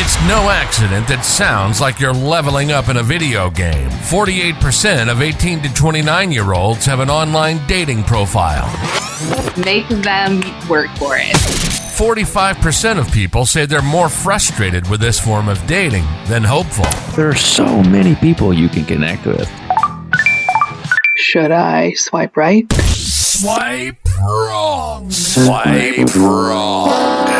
It's no accident that sounds like you're leveling up in a video game. 48% of 18 to 29-year-olds have an online dating profile. Make them work for it. 45% of people say they're more frustrated with this form of dating than hopeful. There are so many people you can connect with. Should I swipe right? Swipe wrong. Swipe wrong.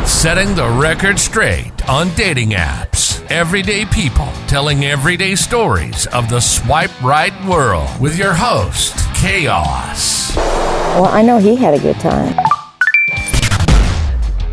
Setting the record straight on dating apps. Everyday people telling everyday stories of the swipe right world with your host, Koss. Well, I know he had a good time.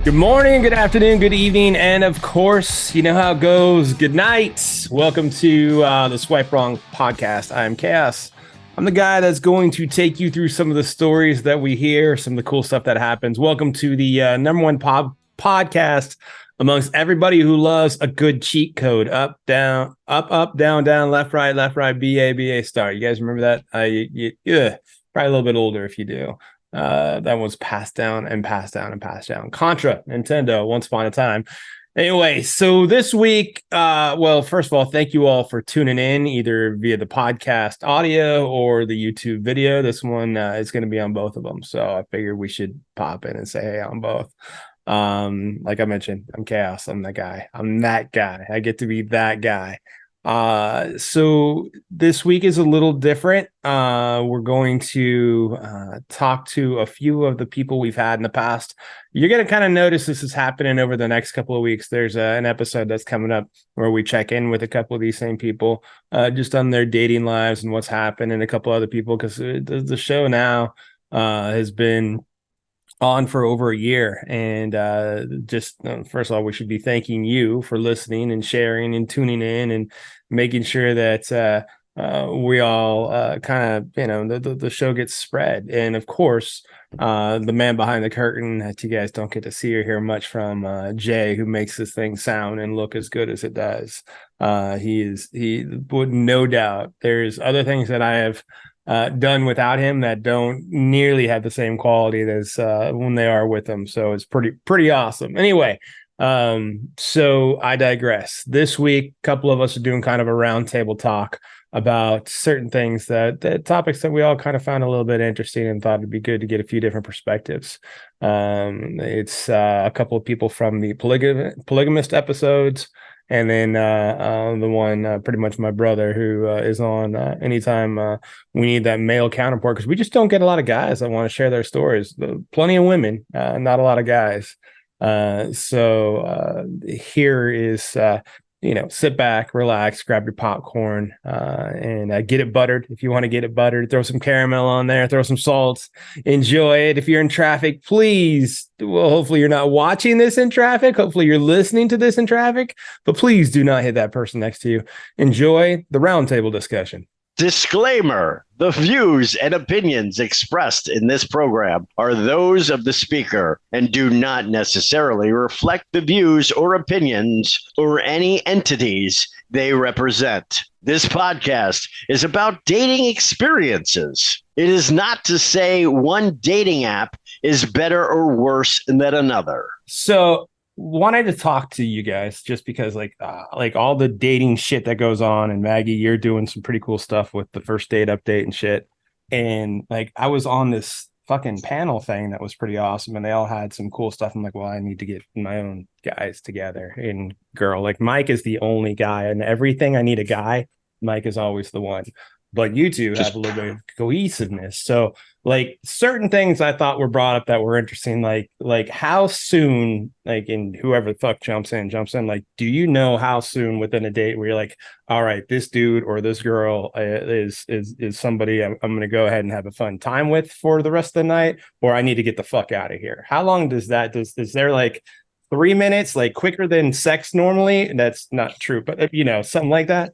Good morning, good afternoon, good evening, and of course, you know how it goes. Good night. Welcome to the Swipe Wrong podcast. I'm Koss. I'm the guy that's going to take you through some of the stories that we hear, some of the cool stuff that happens. Welcome to the number one podcast amongst everybody who loves a good cheat code. Up, down, left, right, BA, star. You guys remember that? Probably a little bit older if you do. That was passed down. Contra, Nintendo, once upon a time. Anyway, so this week, well, first of all, thank you all for tuning in, either via the podcast audio or the YouTube video. This one is going to be on both of them. So I figured we should pop in and say hey on both. Like I mentioned, I'm Koss. I'm that guy. I get to be that guy. So this week is a little different. We're going to talk to a few of the people we've had in the past. You're going to kind of notice this is happening over the next couple of weeks. There's an episode that's coming up where we check in with a couple of these same people, just on their dating lives and what's happened, and a couple other people, because the show now has been on for over a year, and first of all, we should be thanking you for listening and sharing and tuning in and making sure that we all kind of, the show gets spread. And of course, the man behind the curtain that you guys don't get to see or hear much from, Jay, who makes this thing sound and look as good as it does. He would no doubt. There's other things that I have done without him that don't nearly have the same quality as when they are with him. So it's pretty awesome. Anyway, so I digress. This week, a couple of us are doing kind of a roundtable talk about certain things that topics that we all kind of found a little bit interesting and thought it'd be good to get a few different perspectives. It's a couple of people from the polygamist episodes, and then the one, pretty much my brother, who is on anytime we need that male counterpart, because we just don't get a lot of guys that want to share their stories. Plenty of women, not a lot of guys. So here is, sit back, relax, grab your popcorn, and get it buttered. If you want to get it buttered, throw some caramel on there, throw some salt, enjoy it. If you're in traffic, please, well, hopefully you're not watching this in traffic. Hopefully you're listening to this in traffic, but please do not hit that person next to you. Enjoy the roundtable discussion. Disclaimer: the views and opinions expressed in this program are those of the speaker and do not necessarily reflect the views or opinions or any entities they represent. This podcast is about dating experiences. It is not to say one dating app is better or worse than another. So wanted to talk to you guys just because like all the dating shit that goes on, and Maggie, you're doing some pretty cool stuff with the first date update and shit. And like, I was on this fucking panel thing that was pretty awesome, and they all had some cool stuff. I'm like, well, I need to get my own guys together and girl. Like, Mike is the only guy, and everything I need a guy, Mike is always the one. But you two have a little bit of cohesiveness. So like, certain things I thought were brought up that were interesting, like how soon, like, and whoever the fuck jumps in, like, do you know how soon within a date where you're like, all right, this dude or this girl is somebody I'm going to go ahead and have a fun time with for the rest of the night, or I need to get the fuck out of here? How long does that, is there like 3 minutes, like quicker than sex normally? That's not true, but something like that.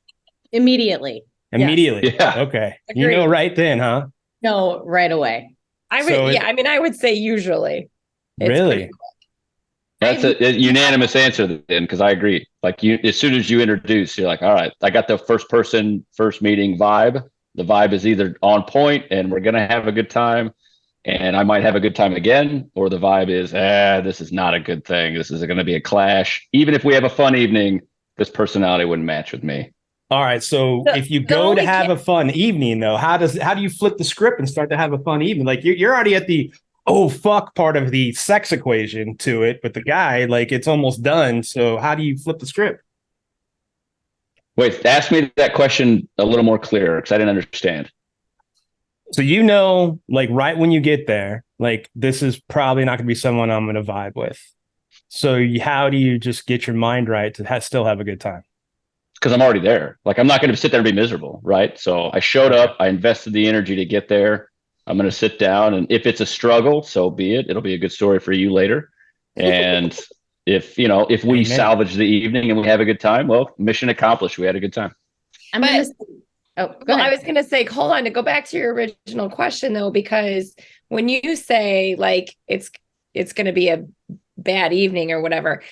Immediately. Yeah. Okay. Agreed. Right then, huh? No, right away. I would say usually. Really? That's a unanimous answer then, because I agree. Like, as soon as you introduce, you're like, all right, I got the first meeting vibe. The vibe is either on point and we're going to have a good time, and I might have a good time again, or the vibe is, this is not a good thing. This is going to be a clash. Even if we have a fun evening, this personality wouldn't match with me. All right. So if you go to have a fun evening, though, how do you flip the script and start to have a fun evening? Like you're already at the oh fuck part of the sex equation to it, but the guy, like, it's almost done. So how do you flip the script? Wait, ask me that question a little more clear, because I didn't understand. So like right when you get there, like this is probably not going to be someone I'm going to vibe with. So how do you just get your mind right to still have a good time? Because I'm already there. Like, I'm not going to sit there and be miserable, right? So I showed up, I invested the energy to get there. I'm going to sit down, and if it's a struggle, so be it. It'll be a good story for you later. And if we salvage the evening and we have a good time, well, mission accomplished. We had a good time. I was going to say, hold on, to go back to your original question though, because when you say like it's going to be a bad evening or whatever,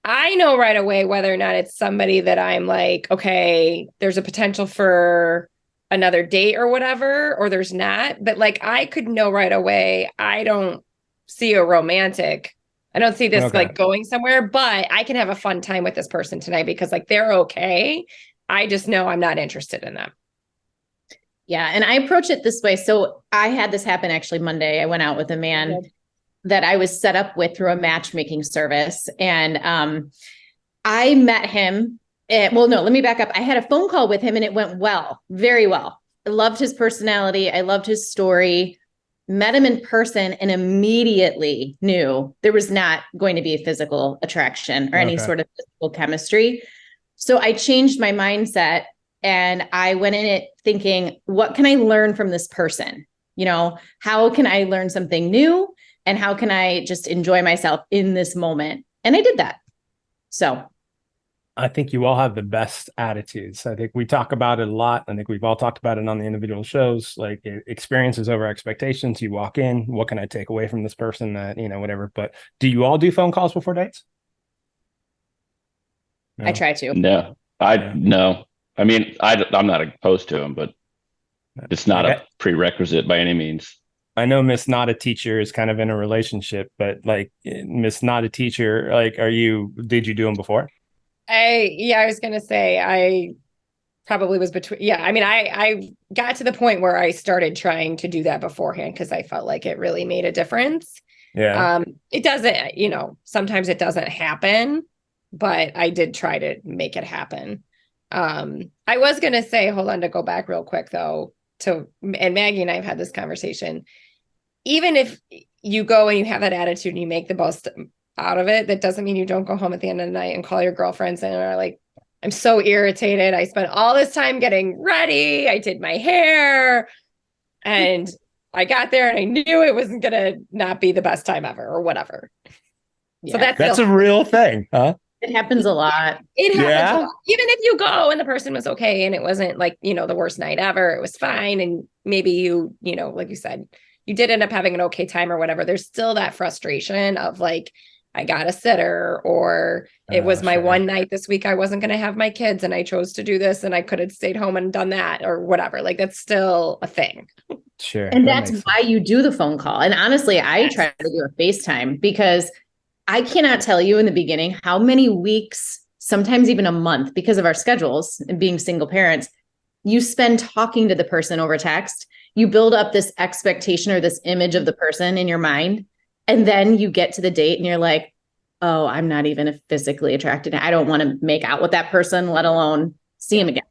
I know right away whether or not it's somebody that I'm like, okay, there's a potential for another date or whatever, or there's not. But like, I could know right away, I don't see this like going somewhere, but I can have a fun time with this person tonight because like they're okay. I just know I'm not interested in them. Yeah. And I approach it this way. So I had this happen actually Monday. I went out with a man that I was set up with through a matchmaking service. And I met him. Let me back up. I had a phone call with him and it went well, very well. I loved his personality. I loved his story. Met him in person and immediately knew there was not going to be a physical attraction or any sort of physical chemistry. So I changed my mindset and I went in it thinking, what can I learn from this person? How can I learn something new? And how can I just enjoy myself in this moment? And I did that. So I think you all have the best attitudes. I think we talk about it a lot. I think we've all talked about it on the individual shows, like experiences over expectations. You walk in, what can I take away from this person that, whatever. But do you all do phone calls before dates? No. I try to. No, no. I mean, I'm not opposed to them, but it's not a prerequisite by any means. I know Miss Not a Teacher is kind of in a relationship, but like Miss Not a Teacher, like, did you do them before? I was going to say, I probably was between. Yeah. I mean, I got to the point where I started trying to do that beforehand because I felt like it really made a difference. Yeah. It doesn't, sometimes it doesn't happen, but I did try to make it happen. I was going to say, hold on, to go back real quick though, and Maggie and I have had this conversation. Even if you go and you have that attitude and you make the most out of it, that doesn't mean you don't go home at the end of the night and call your girlfriends and are like, I'm so irritated. I spent all this time getting ready. I did my hair and I got there and I knew it wasn't going to not be the best time ever or whatever. Yeah. So that's a real thing, huh? It happens a lot. It happens a lot. Even if you go and the person was okay and it wasn't like, the worst night ever, it was fine. And maybe you like you said, you did end up having an okay time or whatever. There's still that frustration of like, I got a sitter, or it was my one night this week. I wasn't going to have my kids and I chose to do this and I could have stayed home and done that or whatever. Like that's still a thing. Sure. And that's why you do the phone call. And honestly, I try to do a FaceTime because I cannot tell you in the beginning how many weeks, sometimes even a month, because of our schedules and being single parents, you spend talking to the person over text. You build up this expectation or this image of the person in your mind. And then you get to the date and you're like, oh, I'm not even physically attracted. I don't want to make out with that person, let alone see him again,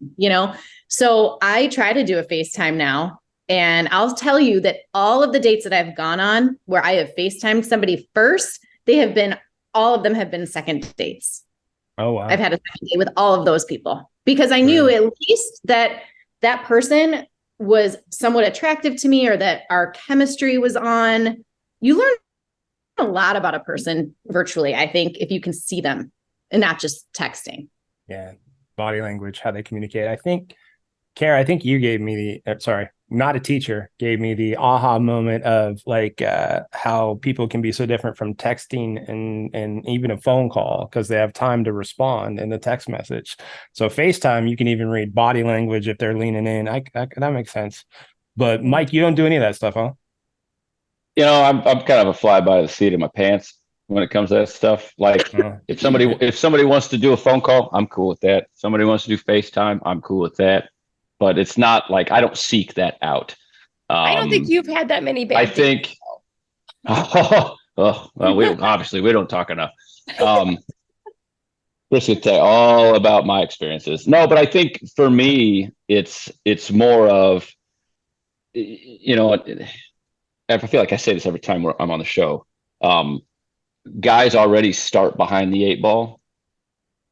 So I try to do a FaceTime now. And I'll tell you that all of the dates that I've gone on where I have FaceTimed somebody first, all of them have been second dates. Oh, wow. I've had a second date with all of those people because I knew at least that person was somewhat attractive to me or that our chemistry was on. You learn a lot about a person virtually, I think, if you can see them and not just texting. Yeah. Body language, how they communicate. I think, Kara, you gave me Not a Teacher gave me the aha moment of like how people can be so different from texting and even a phone call because they have time to respond in the text message. So FaceTime, you can even read body language if they're leaning in. That makes sense. But Mike, you don't do any of that stuff, huh? I'm kind of a fly by the seat of my pants when it comes to that stuff. Like if somebody wants to do a phone call, I'm cool with that. If somebody wants to do FaceTime, I'm cool with that. But it's not like I don't seek that out. I don't think you've had that many bad I think. Well, we don't talk enough. Chris could tell all about my experiences. No, but I think for me, it's more of, I feel like I say this every time I'm on the show. Guys already start behind the 8 ball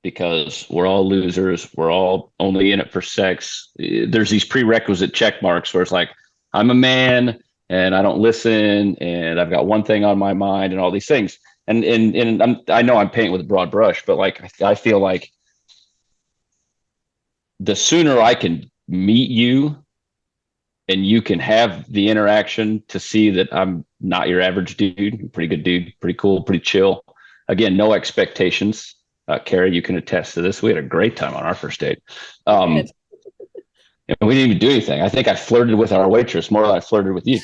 because we're all losers. We're all only in it for sex. There's these prerequisite check marks where it's like, I'm a man and I don't listen and I've got one thing on my mind and all these things. And I know I'm painting with a broad brush, but like, I feel like the sooner I can meet you and you can have the interaction to see that I'm not your average dude, pretty good dude, pretty cool, pretty chill. Again, no expectations. Carrie, you can attest to this. We had a great time on our first date. And we didn't even do anything. I think I flirted with our waitress more than I flirted with you.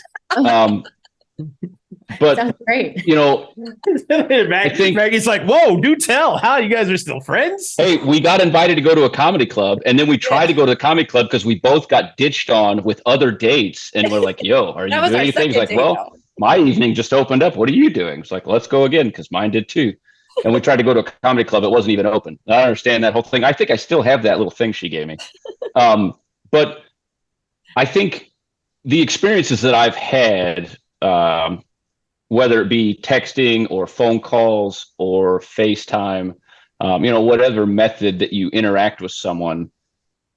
But sounds great. I think Maggie's like, whoa, do tell. How you guys are still friends? Hey, we got invited to go to a comedy club, and then we tried to go to the comedy club because we both got ditched on with other dates, and we're like, yo, are you doing anything? He's like, well, my evening just opened up. What are you doing? It's like, let's go again because mine did too. And we tried to go to a comedy club. It wasn't even open. I don't understand that whole thing. I think I still have that little thing she gave me. But I think the experiences that I've had, whether it be texting or phone calls or FaceTime, whatever method that you interact with someone,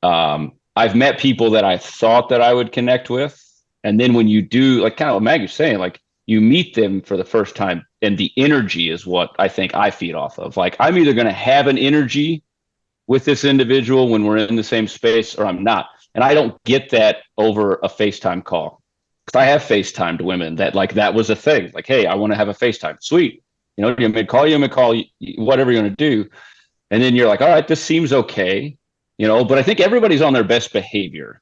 I've met people that I thought that I would connect with. And then when you do, like kind of what Maggie's saying, like you meet them for the first time and the energy is what I think I feed off of. Like I'm either going to have an energy with this individual when we're in the same space or I'm not. And I don't get that over a FaceTime call. Because I have FaceTimed women that like that was a thing. Like, hey, I want to have a FaceTime. Sweet. You want me to call you, whatever you're going to do. And then you're like, all right, this seems okay. But I think everybody's on their best behavior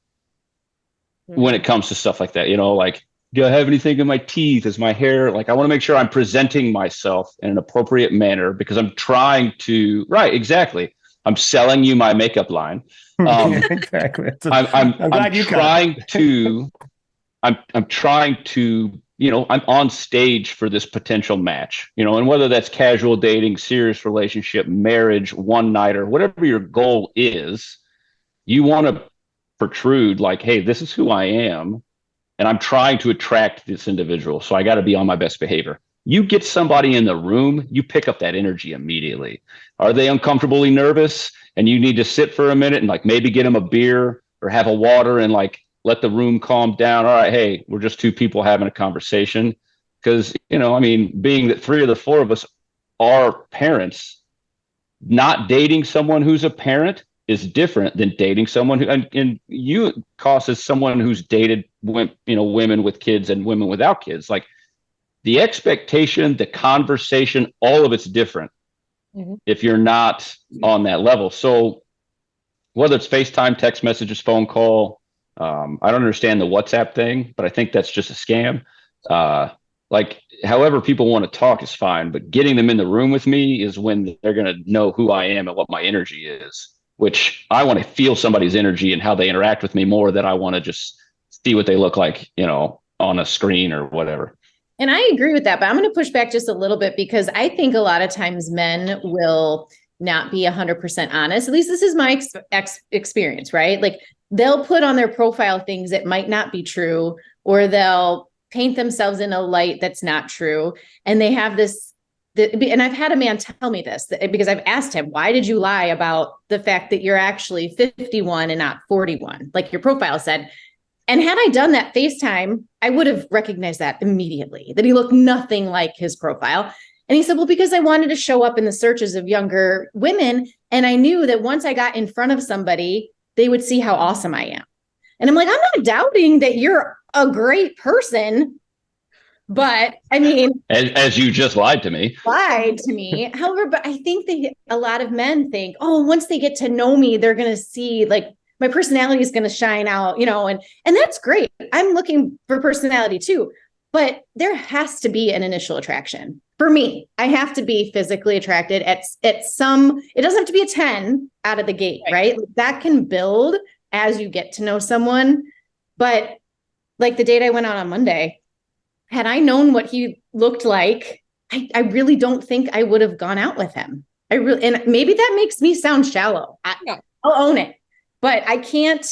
when it comes to stuff like that. Like, do I have anything in my teeth? Is my hair like I want to make sure I'm presenting myself in an appropriate manner because I'm trying to. Right. Exactly. I'm selling you my makeup line. Exactly. I'm trying to, I'm on stage for this potential match, and whether that's casual dating, serious relationship, marriage, one nighter, whatever your goal is, you want to protrude like, hey, this is who I am. And I'm trying to attract this individual. So I got to be on my best behavior. You get somebody in the room, you pick up that energy immediately. Are they uncomfortably nervous? And you need to sit for a minute and like maybe get them a beer or have a water and like let the room calm down. All right, hey, we're just two people having a conversation. Because, being that 3 of the 4 of us are parents, not dating someone who's a parent is different than dating someone who, and you, Koss, as someone who's dated women with kids and women without kids. Like the expectation, the conversation, all of it's different if you're not on that level. So whether it's FaceTime, text messages, phone call, I don't understand the WhatsApp thing, but I think that's just a scam. Like however people want to talk is fine, but getting them in the room with me is when they're going to know who I am and what my energy is, which I want to feel somebody's energy and how they interact with me more than I want to just see what they look like, on a screen or whatever. And I agree with that, but I'm going to push back just a little bit because I think a lot of times men will not be 100% honest. At least this is my experience, right? Like they'll put on their profile things that might not be true, or they'll paint themselves in a light that's not true. And they have this, and I've had a man tell me this because I've asked him, why did you lie about the fact that you're actually 51 and not 41, like your profile said? And had I done that FaceTime, I would have recognized that immediately, that he looked nothing like his profile. And he said, well, because I wanted to show up in the searches of younger women. And I knew that once I got in front of somebody, they would see how awesome I am. And I'm like, I'm not doubting that you're a great person. But I mean, as you just lied to me. However, but I think that a lot of men think, oh, once they get to know me, they're going to see like my personality is going to shine out, and that's great. I'm looking for personality too. but there has to be an initial attraction. For me, I have to be physically attracted at some, it doesn't have to be a 10 out of the gate, right? That can build as you get to know someone. But like the date I went on Monday, had I known what he looked like, I really don't think I would have gone out with him. And maybe that makes me sound shallow. I'll own it, but I can't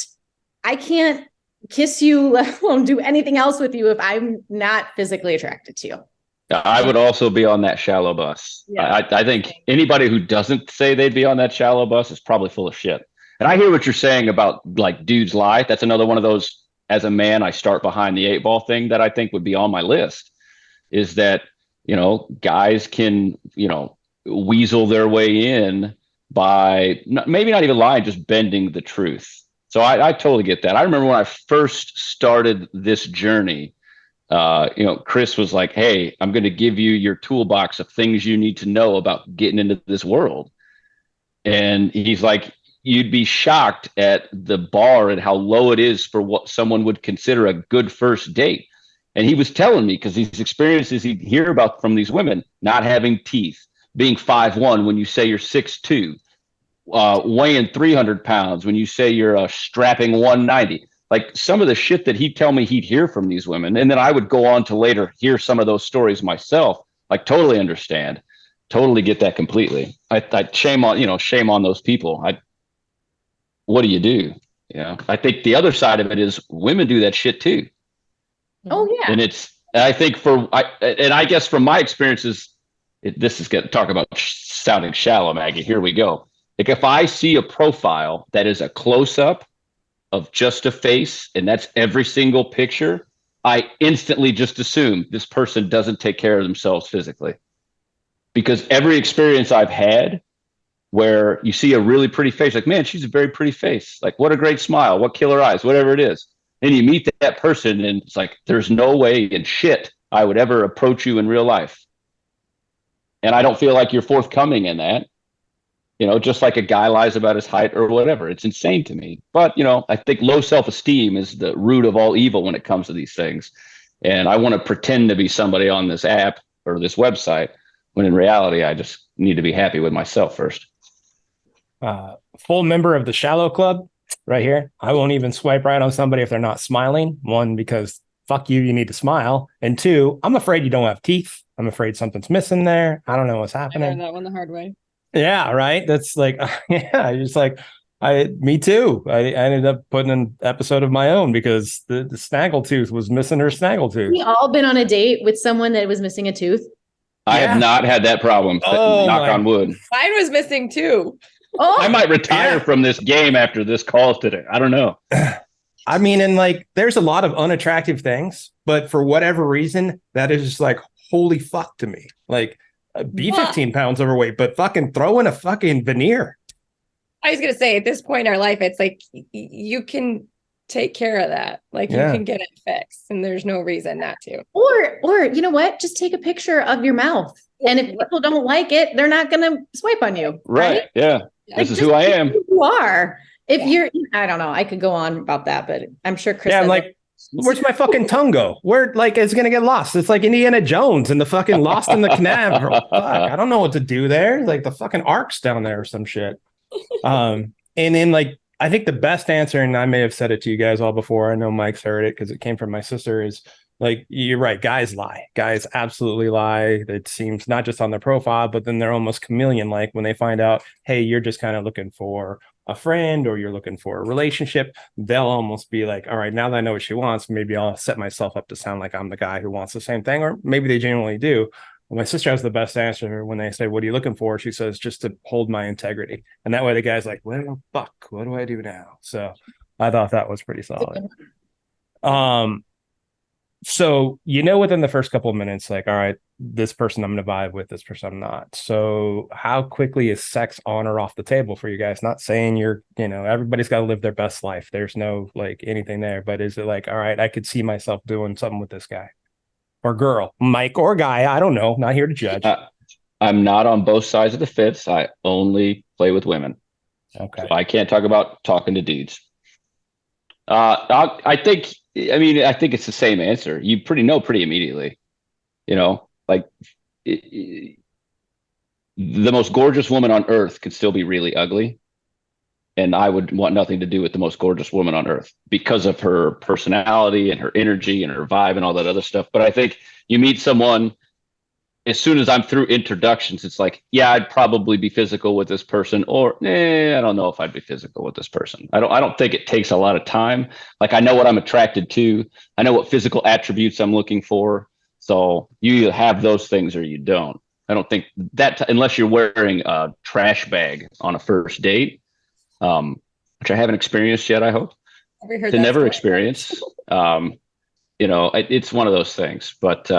kiss you, let alone do anything else with you if I'm not physically attracted to you. I would also be on that shallow bus. Yeah. I think anybody who doesn't say they'd be on that shallow bus is probably full of shit. And I hear what you're saying about like dudes lie. That's another one of those, as a man, I start behind the 8 ball thing that I think would be on my list, is that, guys can, weasel their way in by maybe not even lying, just bending the truth. So I totally get that. I remember when I first started this journey, Chris was like, hey, I'm going to give you your toolbox of things you need to know about getting into this world. And he's like, you'd be shocked at the bar and how low it is for what someone would consider a good first date. And he was telling me, because these experiences he'd hear about from these women, not having teeth, being 5'1" when you say you're 6'2", weighing 300 pounds when you say you're a strapping 190. Like some of the shit that he'd tell me he'd hear from these women. And then I would go on to later hear some of those stories myself. Like totally understand, totally get that completely. I shame on those people. What do you do? I think the other side of it is women do that shit too. Oh yeah. And I guess from my experiences, this is going to talk about sounding shallow, Maggie. Here we go. Like if I see a profile that is a close up of just a face, and that's every single picture, I instantly just assume this person doesn't take care of themselves physically. Because every experience I've had where you see a really pretty face, like, man, she's a very pretty face. Like, what a great smile, what killer eyes, whatever it is. And you meet that person and it's like, there's no way in shit I would ever approach you in real life. And I don't feel like you're forthcoming in that. Just like a guy lies about his height or whatever. It's insane to me. But, I think low self-esteem is the root of all evil when it comes to these things. And I want to pretend to be somebody on this app or this website, when in reality, I just need to be happy with myself first. Full member of the Shallow Club right here. I won't even swipe right on somebody if they're not smiling. 1, because fuck you need to smile. And 2, I'm afraid you don't have teeth. I'm afraid something's missing there. I don't know what's happening. I learned that one the hard way. Yeah, right. That's like, just like me too. I ended up putting an episode of my own because the snaggletooth was missing her snaggletooth. We all been on a date with someone that was missing a tooth. I have not had that problem. Knock on wood. Mine was missing too. Oh, I might retire from this game after this call today. I don't know. I mean, and like, there's a lot of unattractive things, but for whatever reason, that is just like, holy fuck to me. Like, be 15 pounds overweight, but fucking throw in a fucking veneer. I was going to say, at this point in our life, it's like, you can take care of that. Like you can get it fixed and there's no reason not to. Or you know what? Just take a picture of your mouth. And if people don't like it, they're not going to swipe on you. Right. Yeah. This is who I am. Who you are. If you're, I don't know. I could go on about that, but I'm sure Chris. Yeah, I'm like, where's my fucking tongue go? Where, like, it's gonna get lost. It's like Indiana Jones and the fucking Lost in the Canal. Fuck, I don't know what to do there. Like the fucking ark's down there or some shit. And then like, I think the best answer, and I may have said it to you guys all before, I know Mike's heard it because it came from my sister, is like, you're right. Guys lie. Guys absolutely lie. It seems not just on their profile, but then they're almost chameleon-like when they find out, hey, you're just kind of looking for a friend or you're looking for a relationship. They'll almost be like, all right, now that I know what she wants, maybe I'll set myself up to sound like I'm the guy who wants the same thing, or maybe they genuinely do. Well, my sister has the best answer when they say, what are you looking for? She says, just to hold my integrity. And that way the guy's like, well, fuck, what do I do now? So I thought that was pretty solid. So, within the first couple of minutes, like, all right, this person I'm going to vibe with, this person I'm not. So how quickly is sex on or off the table for you guys? Not saying you're, everybody's got to live their best life. There's no like anything there, but is it like, all right, I could see myself doing something with this guy or girl, Mike or guy? I don't know. Not here to judge. I'm not on both sides of the fence. I only play with women. Okay. So I can't talk about talking to dudes. I think. I mean, I think it's the same answer. You pretty immediately. You know, like the most gorgeous woman on earth could still be really ugly, and I would want nothing to do with the most gorgeous woman on earth because of her personality and her energy and her vibe and all that other stuff. But I think you meet someone, as soon as I'm through introductions, it's like, yeah, I'd probably be physical with this person, or I don't know if I'd be physical with this person. I don't think it takes a lot of time. Like, I know what I'm attracted to. I know what physical attributes I'm looking for. So you either have those things or you don't. I don't think that unless you're wearing a trash bag on a first date, which I haven't experienced yet, I hope to never experience. It's one of those things, but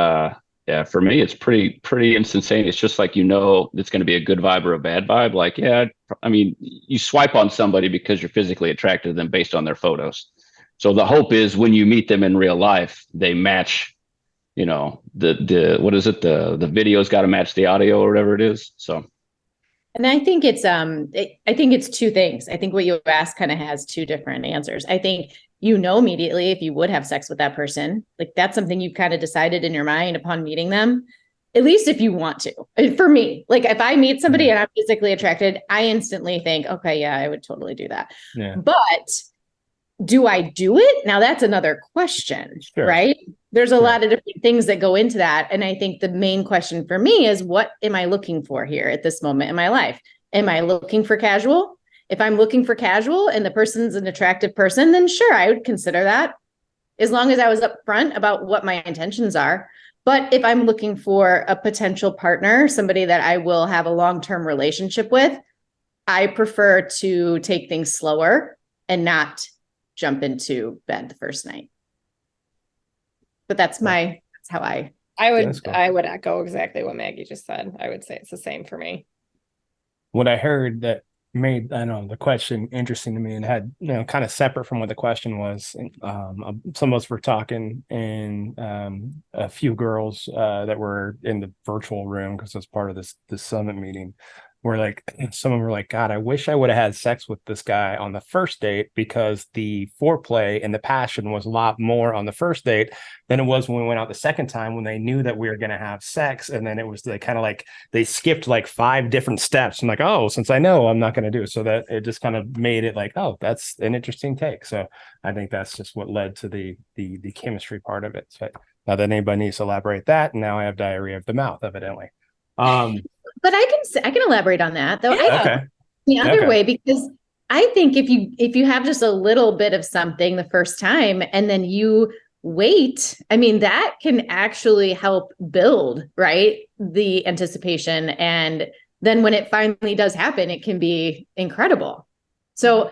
yeah, for me, it's pretty instantaneous. It's just like, it's going to be a good vibe or a bad vibe. Like, yeah, I mean, you swipe on somebody because you're physically attracted to them based on their photos. So the hope is when you meet them in real life, they match, the what is it? The video's got to match the audio or whatever it is. So. And I think it's two things. I think what you asked kind of has two different answers. I think immediately if you would have sex with that person, like that's something you've kind of decided in your mind upon meeting them, at least if you want to. And for me, like if I meet somebody and I'm physically attracted, I instantly think, okay, yeah, I would totally do that. Yeah. But do I do it? Now that's another question, right? There's a lot of different things that go into that. And I think the main question for me is, what am I looking for here at this moment in my life? Am I looking for casual? If I'm looking for casual and the person's an attractive person, then sure, I would consider that, as long as I was upfront about what my intentions are. But if I'm looking for a potential partner, somebody that I will have a long-term relationship with, I prefer to take things slower and not jump into bed the first night. But that's how I would echo exactly what Maggie just said. I would say it's the same for me. What I heard that made, the question interesting to me and had, kind of separate from what the question was. Some of us were talking, and a few girls that were in the virtual room, because it's part of this summit meeting, were like, some of them were like, God, I wish I would have had sex with this guy on the first date, because the foreplay and the passion was a lot more on the first date than it was when we went out the second time, when they knew that we were going to have sex. And then it was kind of like they skipped like 5 different steps. I'm like, oh, since I know I'm not going to do it. So that it just kind of made it like, oh, that's an interesting take. So I think that's just what led to the chemistry part of it. So now that anybody needs to elaborate that, and now I have diarrhea of the mouth, evidently. But I can elaborate on that, though. Okay. The other way, because I think if you have just a little bit of something the first time and then you wait, I mean, that can actually help build, right, the anticipation. And then when it finally does happen, it can be incredible. So,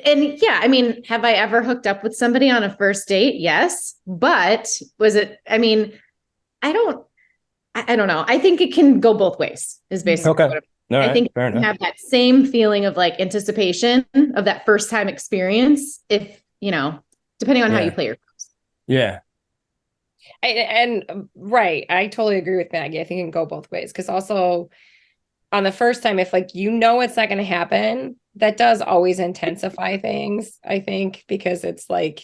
and yeah, I mean, have I ever hooked up with somebody on a first date? Yes. But was it, I mean, I don't know. I think it can go both ways, is basically what I think. You can have that same feeling of like anticipation of that first time experience, if, depending on how you play your cards. Yeah. I totally agree with Maggie. I think it can go both ways, because also on the first time, if it's not going to happen, that does always intensify things, I think, because it's like,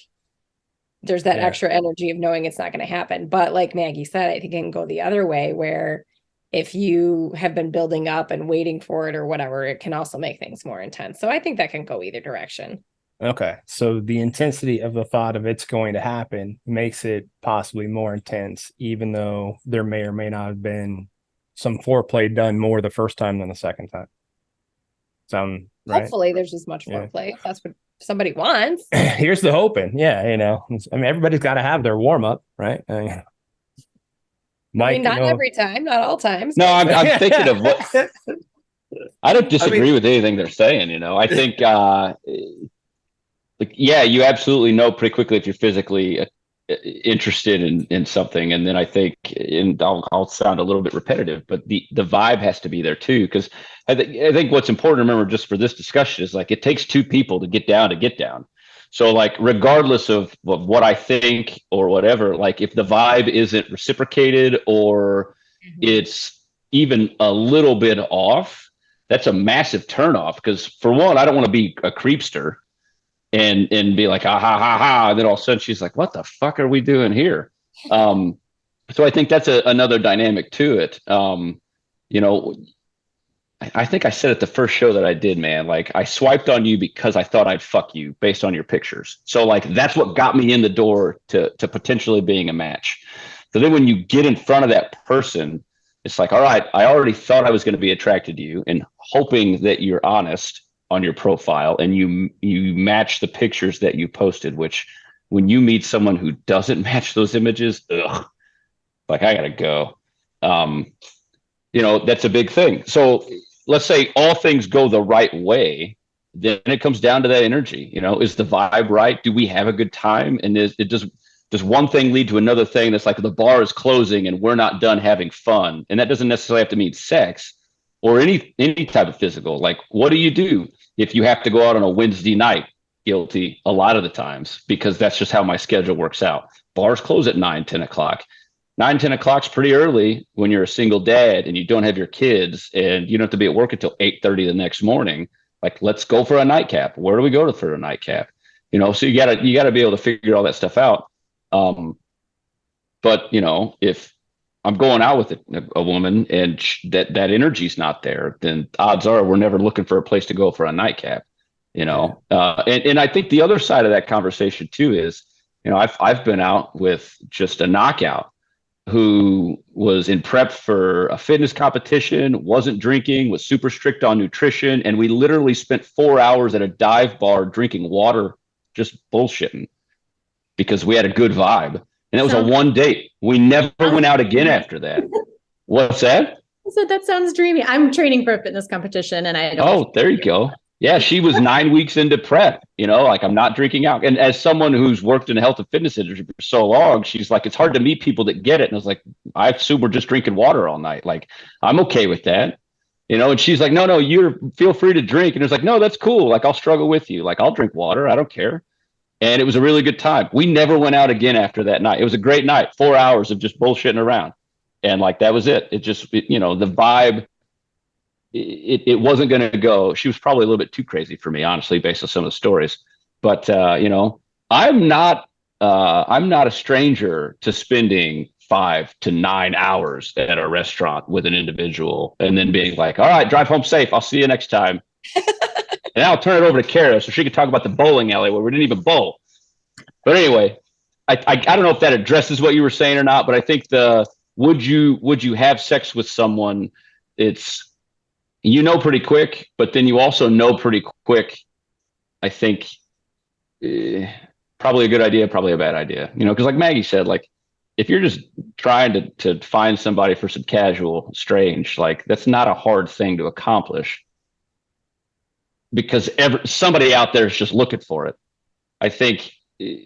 there's that extra energy of knowing it's not going to happen. But like Maggie said, I think it can go the other way, where if you have been building up and waiting for it or whatever, it can also make things more intense. So I think that can go either direction. Okay. So the intensity of the thought of it's going to happen makes it possibly more intense, even though there may or may not have been some foreplay done more the first time than the second time. Sound right? Hopefully there's as much foreplay. If that's what somebody wants. Here's the hoping. Yeah. I mean, everybody's got to have their warm up, right? Mike, not every time, not all times. No, I'm thinking of what I don't disagree with anything they're saying. I think, you absolutely know pretty quickly if you're physically interested in something. And then I think, and I'll sound a little bit repetitive, but the vibe has to be there too. Because I think what's important to remember just for this discussion is like, it takes 2 people to get down. So like, regardless of what I think or whatever, like if the vibe isn't reciprocated or it's even a little bit off, that's a massive turnoff. Because for one, I don't want to be a creepster. and be like, ha ha ha ha. And then all of a sudden she's like, what the fuck are we doing here? So I think that's another dynamic to it. I think I said it the first show that I did, man. Like, I swiped on you because I thought I'd fuck you based on your pictures. So like, that's what got me in the door to potentially being a match. So then when you get in front of that person, it's like, all right, I already thought I was going to be attracted to you, and hoping that you're honest on your profile and you match the pictures that you posted, which when you meet someone who doesn't match those images, ugh, like, I gotta go. That's a big thing. So let's say all things go the right way, then it comes down to that energy. Is the vibe right? Do we have a good time? And does one thing lead to another thing that's like the bar is closing and we're not done having fun? And that doesn't necessarily have to mean sex or any type of physical. Like, what do you do if you have to go out on a Wednesday night? Guilty a lot of the times, because that's just how my schedule works out. Bars close at 9-10 o'clock. 9-10 o'clock's pretty early when you're a single dad and you don't have your kids and you don't have to be at work until 8:30 the next morning. Like, let's go for a nightcap. Where do we go for a nightcap? So you gotta be able to figure all that stuff out. But if I'm going out with a woman and that energy's not there, then odds are we're never looking for a place to go for a nightcap. And I think the other side of that conversation too is, I've been out with just a knockout who was in prep for a fitness competition, wasn't drinking, was super strict on nutrition. And we literally spent 4 hours at a dive bar drinking water, just bullshitting, because we had a good vibe. And it was a one date. We never went out again after that. What's that? So that sounds dreamy. I'm training for a fitness competition and I don't. Oh, there you go. Yeah, she was 9 weeks into prep, like, I'm not drinking out. And as someone who's worked in the health and fitness industry for so long, she's like, it's hard to meet people that get it. And I was like, I assume we're just drinking water all night. Like, I'm okay with that. And she's like, no, feel free to drink. And it was like, no, that's cool. Like, I'll struggle with you. Like, I'll drink water. I don't care. And it was a really good time. We never went out again after that night. It was a great night, 4 hours of just bullshitting around. And like, that was it. It just, the vibe, it wasn't going to go. She was probably a little bit too crazy for me, honestly, based on some of the stories. But, I'm not a stranger to spending 5 to 9 hours at a restaurant with an individual and then being like, all right, drive home safe. I'll see you next time. And I'll turn it over to Kara so she can talk about the bowling alley where we didn't even bowl. But anyway, I don't know if that addresses what you were saying or not, but I think would you have sex with someone? It's, pretty quick, but then you also know pretty quick, I think, probably a good idea, probably a bad idea, because like Maggie said, like, if you're just trying to find somebody for some casual strange, like, that's not a hard thing to accomplish, because somebody out there is just looking for it. I think, you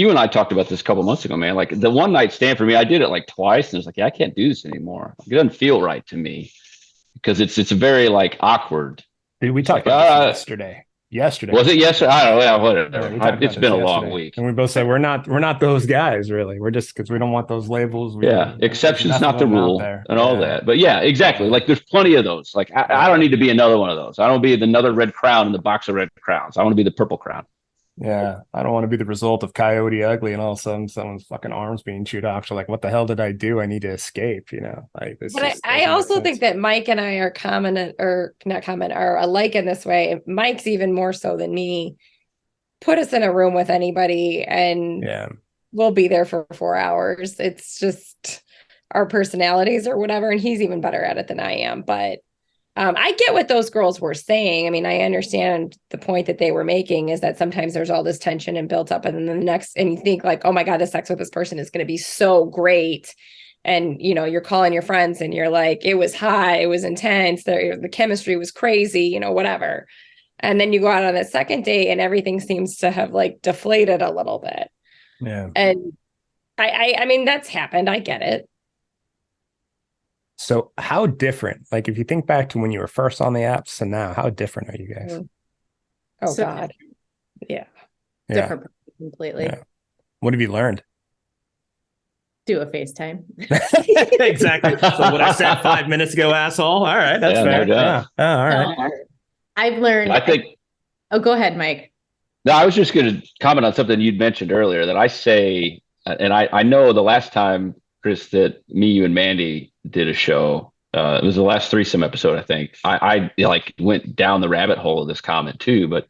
and I talked about this a couple months ago, man. Like, the one night stand for me, I did it like twice, and it's like, yeah, I can't do this anymore. It doesn't feel right to me, because it's very like awkward. Dude, we talked about this yesterday. Was it yesterday? I don't know. Yeah, whatever. Yeah, it's been a long week, and we both said we're not those guys, really. We're just, because we don't want those labels. Exceptions not the rule, and all that. But yeah, exactly. Like, there's plenty of those. Like, I don't need to be another one of those. I don't be another red crown in the box of red crowns. I want to be the purple crown. Yeah, I don't want to be the result of Coyote Ugly and all of a sudden someone's fucking arms being chewed off. So like, what the hell did I do? I need to escape, Like, this. But I also think that Mike and I are are alike in this way. Mike's even more so than me. Put us in a room with anybody and we'll be there for 4 hours. It's just our personalities or whatever. And he's even better at it than I am. But I get what those girls were saying. I mean, I understand the point that they were making is that sometimes there's all this tension and built up, and then and you think like, oh my God, the sex with this person is going to be so great. And, you're calling your friends and you're like, it was high, it was intense. The chemistry was crazy, whatever. And then you go out on that second date and everything seems to have like deflated a little bit. Yeah. And I mean, that's happened. I get it. So how different, like, if you think back to when you were first on the apps and now, how different are you guys? Oh, God. Yeah. Different completely. Yeah. What have you learned? Do a FaceTime. Exactly. So what I said 5 minutes ago, asshole. All right. That's fair. No doubt. All right. I've learned. I think Oh, go ahead, Mike. No, I was just going to comment on something you'd mentioned earlier that I say, and I know the last time, Chris, that me, you, and Mandy did a show, it was the last Threesome episode, I think. I like went down the rabbit hole of this comment too. But,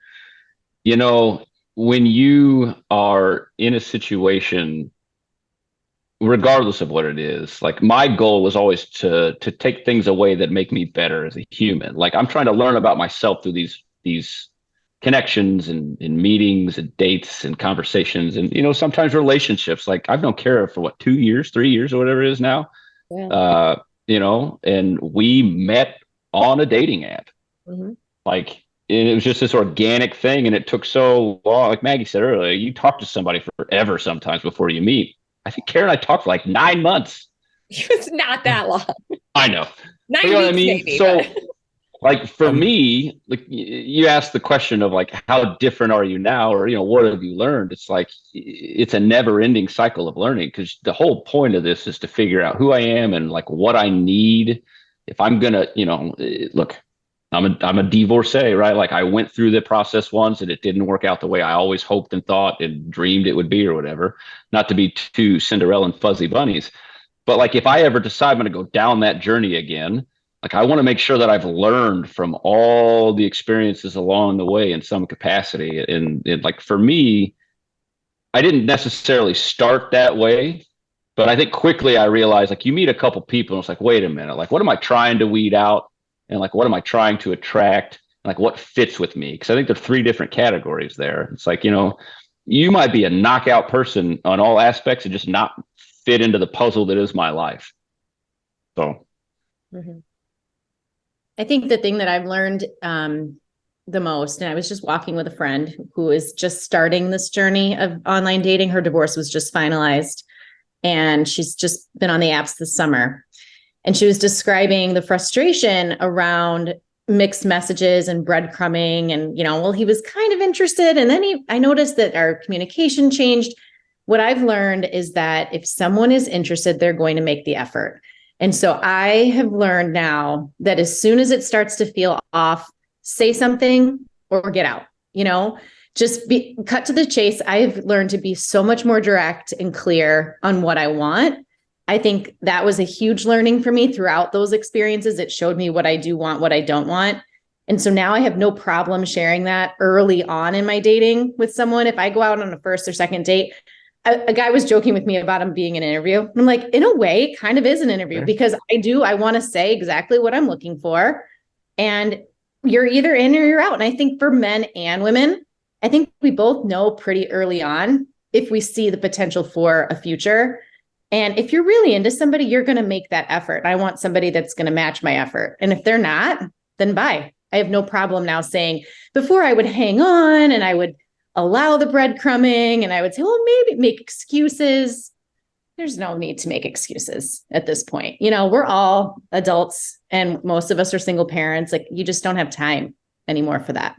you know, when you are in a situation, regardless of what it is, like my goal was always to take things away that make me better as a human. Like I'm trying to learn about myself through these connections and meetings and dates and conversations and, you know, sometimes relationships. Like I've known Kara for what, 2 years, 3 years or whatever it is now. Yeah. You know, and we met on a dating app. Mm-hmm. Like, and it was just this organic thing. And it took so long. Like Maggie said earlier, you talk to somebody forever sometimes before you meet. I think Kara and I talked for like 9 months. It's not that long. I know. 9 you know weeks, what I mean? maybe, So but... like for me, like you asked the question of like, how different are you now? Or, you know, what have you learned? It's like, it's a never ending cycle of learning, because the whole point of this is to figure out who I am and like what I need. If I'm going to, you know, look, I'm a divorcee, right? Like I went through the process once and it didn't work out the way I always hoped and thought and dreamed it would be or whatever. Not to be too Cinderella and fuzzy bunnies, but like if I ever decide I'm going to go down that journey again, like I want to make sure that I've learned from all the experiences along the way in some capacity. And like for me, I didn't necessarily start that way, but I think quickly I realized like you meet a couple people and it's like, wait a minute, like what am I trying to weed out? And like, what am I trying to attract? Like what fits with me? Because I think there are 3 different categories there. It's like, you know, you might be a knockout person on all aspects and just not fit into the puzzle that is my life. So. Mm-hmm. I think the thing that I've learned the most, and I was just walking with a friend who is just starting this journey of online dating. Her divorce was just finalized and she's just been on the apps this summer. And she was describing the frustration around mixed messages and breadcrumbing. And, you know, well, he was kind of interested. And then I noticed that our communication changed. What I've learned is that if someone is interested, they're going to make the effort. And so I have learned now that as soon as it starts to feel off, say something or get out, you know, just cut to the chase. I've learned to be so much more direct and clear on what I want. I think that was a huge learning for me throughout those experiences. It showed me what I do want, what I don't want. And so now I have no problem sharing that early on in my dating with someone. If I go out on a first or second date, a guy was joking with me about him being an interview. I'm like, in a way, it kind of is an interview because I want to say exactly what I'm looking for. And you're either in or you're out. And I think for men and women, I think we both know pretty early on if we see the potential for a future. And if you're really into somebody, you're going to make that effort. I want somebody that's going to match my effort. And if they're not, then bye. I have no problem now saying, before I would hang on and I would allow the breadcrumbing and I would say, well, maybe make excuses. There's no need to make excuses at this point. You know, we're all adults and most of us are single parents. Like you just don't have time anymore for that.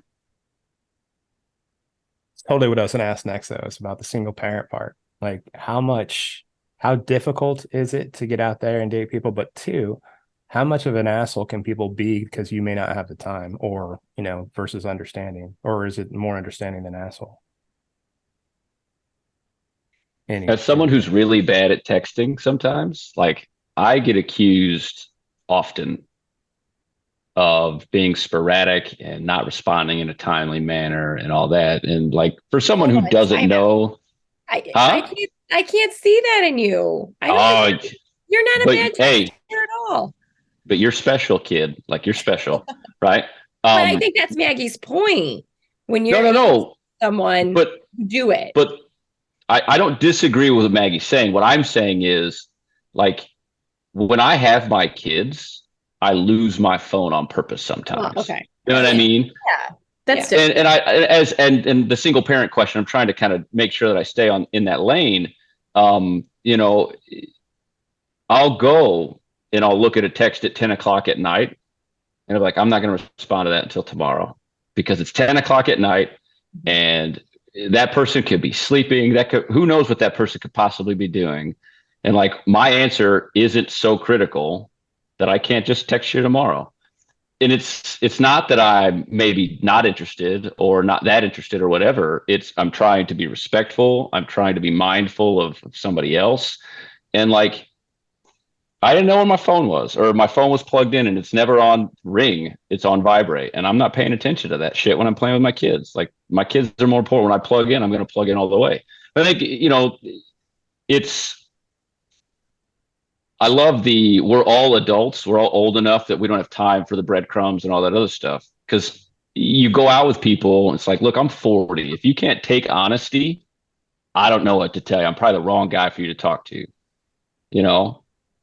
Totally what I was going to ask next though is about the single parent part. Like how difficult is it to get out there and date people? But 2, how much of an asshole can people be because you may not have the time, or, you know, versus understanding, or is it more understanding than asshole? As someone who's really bad at texting sometimes, like I get accused often of being sporadic and not responding in a timely manner and all that. And like for someone who doesn't know, I can't see that in you. I don't think you're not a bad texter at all. But you're special, kid. Like you're special, right? But I think that's Maggie's point. When you're someone, but do it. But I don't disagree with what Maggie's saying. What I'm saying is, like, when I have my kids, I lose my phone on purpose sometimes. Oh, okay. You know what I mean? Yeah. That's different. And the single parent question, I'm trying to kind of make sure that I stay in that lane. You know, I'll go and I'll look at a text at 10 o'clock at night and I'm like, I'm not going to respond to that until tomorrow because it's 10 o'clock at night and that person could be sleeping. Who knows what that person could possibly be doing. And like, my answer isn't so critical that I can't just text you tomorrow. and it's not that I'm maybe not interested or not that interested or whatever. I'm trying to be respectful. I'm trying to be mindful of somebody else. And like, I didn't know where my phone was, or my phone was plugged in and it's never on ring. It's on vibrate. And I'm not paying attention to that shit when I'm playing with my kids. Like, my kids are more important. When I plug in, I'm going to plug in all the way. I think, I love we're all adults. We're all old enough that we don't have time for the breadcrumbs and all that other stuff. Because you go out with people and it's like, look, I'm 40. If you can't take honesty, I don't know what to tell you. I'm probably the wrong guy for you to talk to,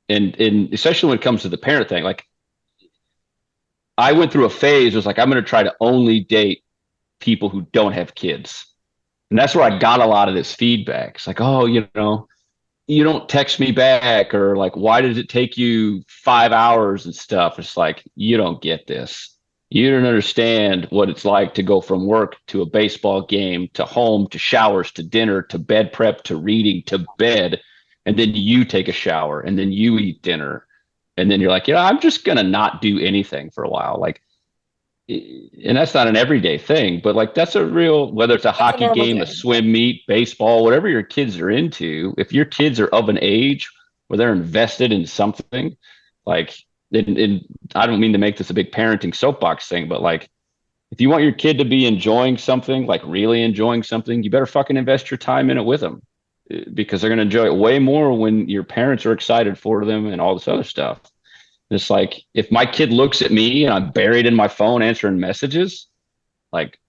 and especially when it comes to the parent thing. Like, I went through a phase. It was like, I'm going to try to only date people who don't have kids. And that's where I got a lot of this feedback. It's like, oh, you don't text me back, or like, why did it take you 5 hours and stuff? It's like, you don't get this. You don't understand what it's like to go from work to a baseball game, to home, to showers, to dinner, to bed prep, to reading, to bed. And then you take a shower, and then you eat dinner. And then you're like, I'm just going to not do anything for a while. Like, and that's not an everyday thing, but like, that's a real, whether it's a hockey game, a swim meet, baseball, whatever your kids are into, if your kids are of an age where they're invested in something, like, and I don't mean to make this a big parenting soapbox thing, but like, if you want your kid to be enjoying something, like really enjoying something, you better fucking invest your time in it with them, because they're going to enjoy it way more when your parents are excited for them and all this other stuff. It's like, if my kid looks at me and I'm buried in my phone answering messages, like,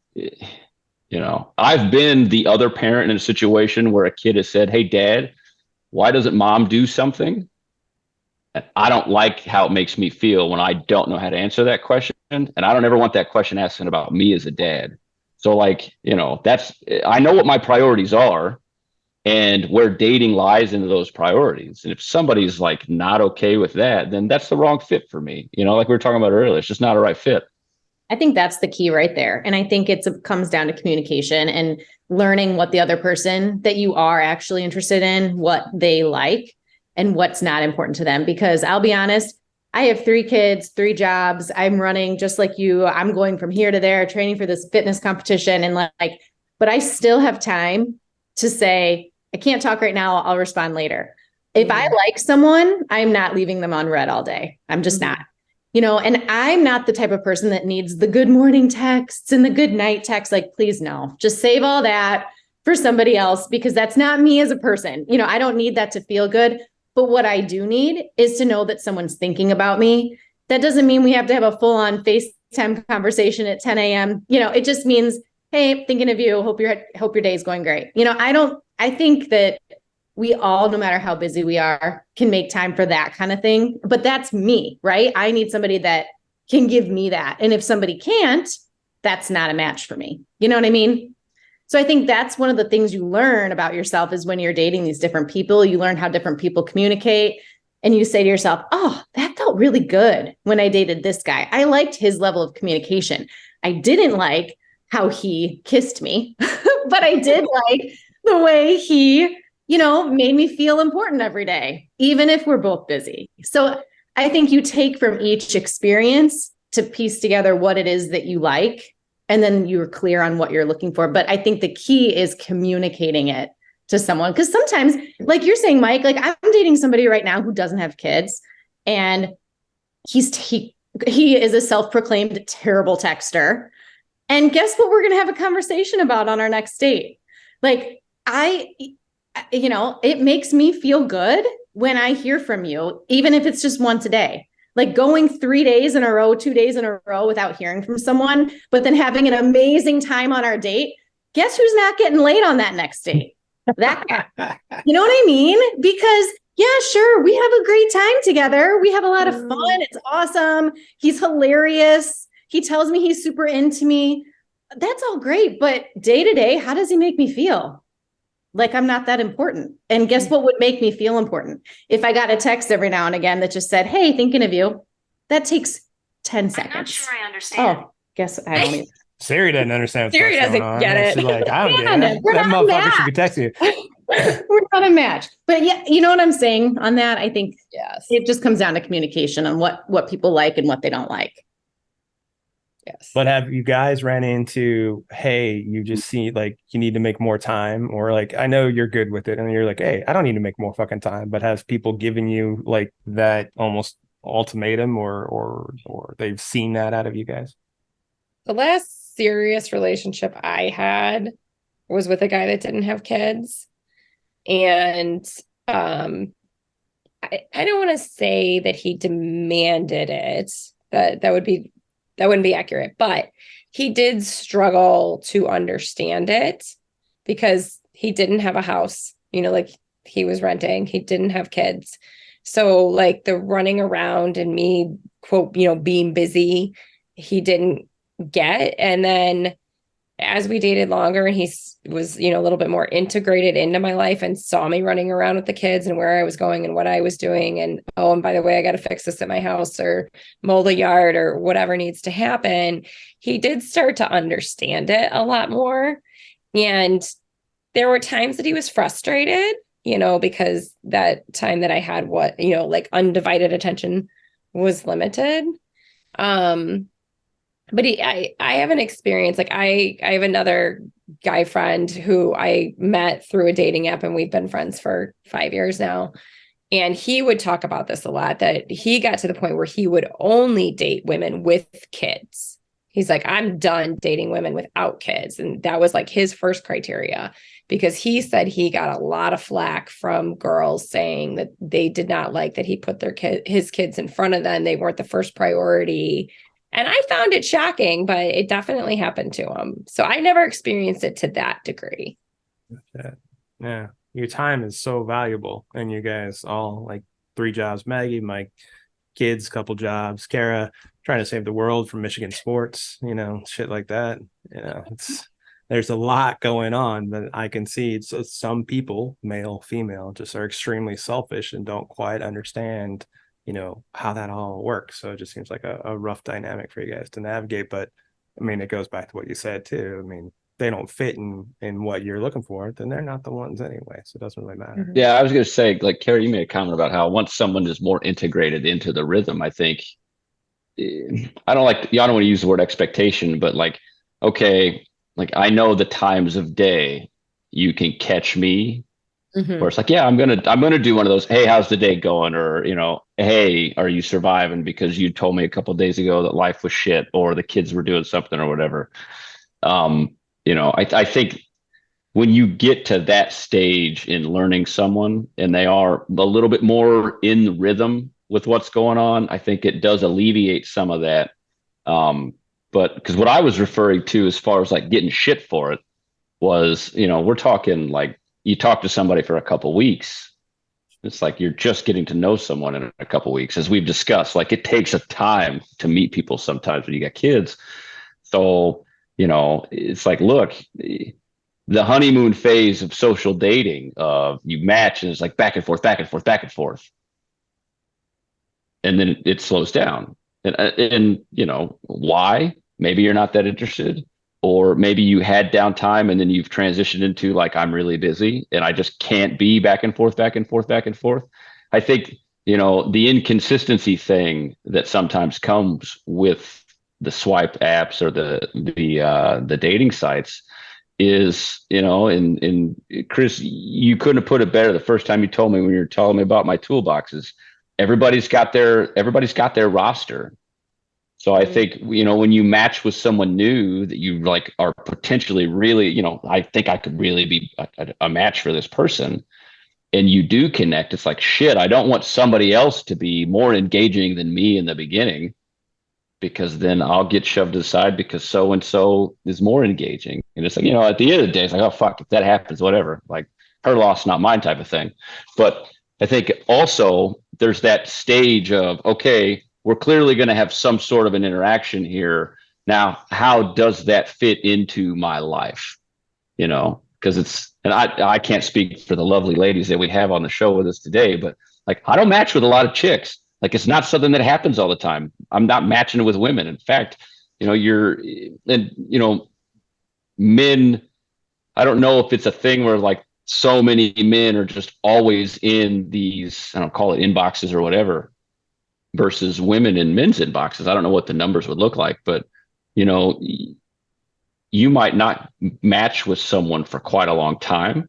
I've been the other parent in a situation where a kid has said, hey, Dad, why doesn't mom do something? And I don't like how it makes me feel when I don't know how to answer that question. And I don't ever want that question asking about me as a dad. So like, I know what my priorities are and where dating lies into those priorities. And if somebody's like not okay with that, then that's the wrong fit for me. Like we were talking about earlier, it's just not a right fit. I think that's the key right there. And I think it comes down to communication and learning what the other person that you are actually interested in, what they like and what's not important to them. Because I'll be honest, I have 3 kids, 3 jobs. I'm running just like you. I'm going from here to there, training for this fitness competition. And but I still have time to say, I can't talk right now. I'll respond later. If I like someone, I'm not leaving them on red all day. I'm just not, and I'm not the type of person that needs the good morning texts and the good night texts. Like, please, no, just save all that for somebody else, because that's not me as a person. I don't need that to feel good. But what I do need is to know that someone's thinking about me. That doesn't mean we have to have a full on FaceTime conversation at 10 a.m. It just means, hey, thinking of you. Hope your day is going great. I think that we all, no matter how busy we are, can make time for that kind of thing. But that's me, right? I need somebody that can give me that. And if somebody can't, that's not a match for me. You know what I mean? So I think that's one of the things you learn about yourself is when you're dating these different people, you learn how different people communicate. And you say to yourself, oh, that felt really good when I dated this guy. I liked his level of communication. I didn't like how he kissed me, but I did like the way he, made me feel important every day, even if we're both busy. So I think you take from each experience to piece together what it is that you like, and then you're clear on what you're looking for. But I think the key is communicating it to someone. Because sometimes, like you're saying, Mike, like I'm dating somebody right now who doesn't have kids, and he is a self-proclaimed terrible texter. And guess what we're going to have a conversation about on our next date? Like, it makes me feel good when I hear from you, even if it's just once a day. Like going 3 days in a row, 2 days in a row without hearing from someone, but then having an amazing time on our date. Guess who's not getting laid on that next date? That guy. You know what I mean? Because yeah, sure, we have a great time together. We have a lot of fun. It's awesome. He's hilarious. He tells me he's super into me. That's all great. But day to day, how does he make me feel? Like I'm not that important. And guess what would make me feel important? If I got a text every now and again that just said, hey, thinking of you, that takes 10 seconds. I'm not sure I understand. Oh, guess I don't even. Siri doesn't understand. Siri doesn't get it. She's like, I don't get it. That motherfucker should be texting you. We're not a match. But yeah, you know what I'm saying on that? I think yes, it just comes down to communication on what people like and what they don't like. Yes. But have you guys ran into, hey, you just see like you need to make more time, or like I know you're good with it, and you're like, hey, I don't need to make more fucking time, but has people given you like that almost ultimatum, or they've seen that out of you guys? The last serious relationship I had was with a guy that didn't have kids. And I don't want to say that he demanded it. That wouldn't be accurate, but he did struggle to understand it because he didn't have a house, like he was renting, he didn't have kids. So like the running around and me, quote, being busy, he didn't get. And then as we dated longer and he was, a little bit more integrated into my life and saw me running around with the kids and where I was going and what I was doing. And, oh, and by the way, I got to fix this at my house or mow the yard or whatever needs to happen. He did start to understand it a lot more. And there were times that he was frustrated, because that time that I had like undivided attention was limited. But I have an experience, like I have another guy friend who I met through a dating app and we've been friends for 5 years now. And he would talk about this a lot, that he got to the point where he would only date women with kids. He's like, I'm done dating women without kids. And that was like his first criteria, because he said he got a lot of flack from girls saying that they did not like that he put his kids in front of them. They weren't the first priority. And I found it shocking, but it definitely happened to him. So I never experienced it to that degree. Yeah. Your time is so valuable. And you guys all like 3 jobs, Maggie, Mike, kids, couple jobs, Kara, trying to save the world from Michigan sports, shit like that. There's a lot going on, but I can see some people, male, female, just are extremely selfish and don't quite understand how that all works. So it just seems like a rough dynamic for you guys to navigate. But I mean, it goes back to what you said too. I mean, they don't fit in what you're looking for, then they're not the ones anyway. So it doesn't really matter. Yeah, I was going to say, like, Carrie, you made a comment about how once someone is more integrated into the rhythm, I think, I don't want to use the word expectation, but like, okay, like I know the times of day you can catch me. Mm-hmm. Where it's like, yeah, I'm gonna do one of those. Hey, how's the day going? Or hey, are you surviving? Because you told me a couple of days ago that life was shit, or the kids were doing something, or whatever. I think when you get to that stage in learning someone, and they are a little bit more in the rhythm with what's going on, I think it does alleviate some of that. But because what I was referring to as far as like getting shit for it was, we're talking like, you talk to somebody for a couple of weeks. It's like you're just getting to know someone in a couple of weeks, as we've discussed. Like it takes a time to meet people sometimes when you got kids. So, it's like, look, the honeymoon phase of social dating, you match and it's like back and forth, back and forth, back and forth. And then it slows down. And why? Maybe you're not that interested. Or maybe you had downtime and then you've transitioned into like, I'm really busy and I just can't be back and forth, back and forth, back and forth. I think, the inconsistency thing that sometimes comes with the swipe apps or the dating sites is, and Chris, you couldn't have put it better the first time you told me when you were telling me about my toolboxes. Everybody's got their roster. So I think, when you match with someone new that you like are potentially really, I think I could really be a match for this person, and you do connect, it's like, shit, I don't want somebody else to be more engaging than me in the beginning, because then I'll get shoved aside because so-and-so is more engaging. And it's like, at the end of the day, it's like, oh, fuck, if that happens, whatever, like her loss, not mine type of thing. But I think also there's that stage of, okay, we're clearly going to have some sort of an interaction here. Now, how does that fit into my life? Because and I can't speak for the lovely ladies that we have on the show with us today, but like, I don't match with a lot of chicks. Like, it's not something that happens all the time. I'm not matching with women. In fact, men, I don't know if it's a thing where like so many men are just always in these, I don't call it inboxes or whatever, versus women in men's inboxes. I don't know what the numbers would look like, but you know, you might not match with someone for quite a long time.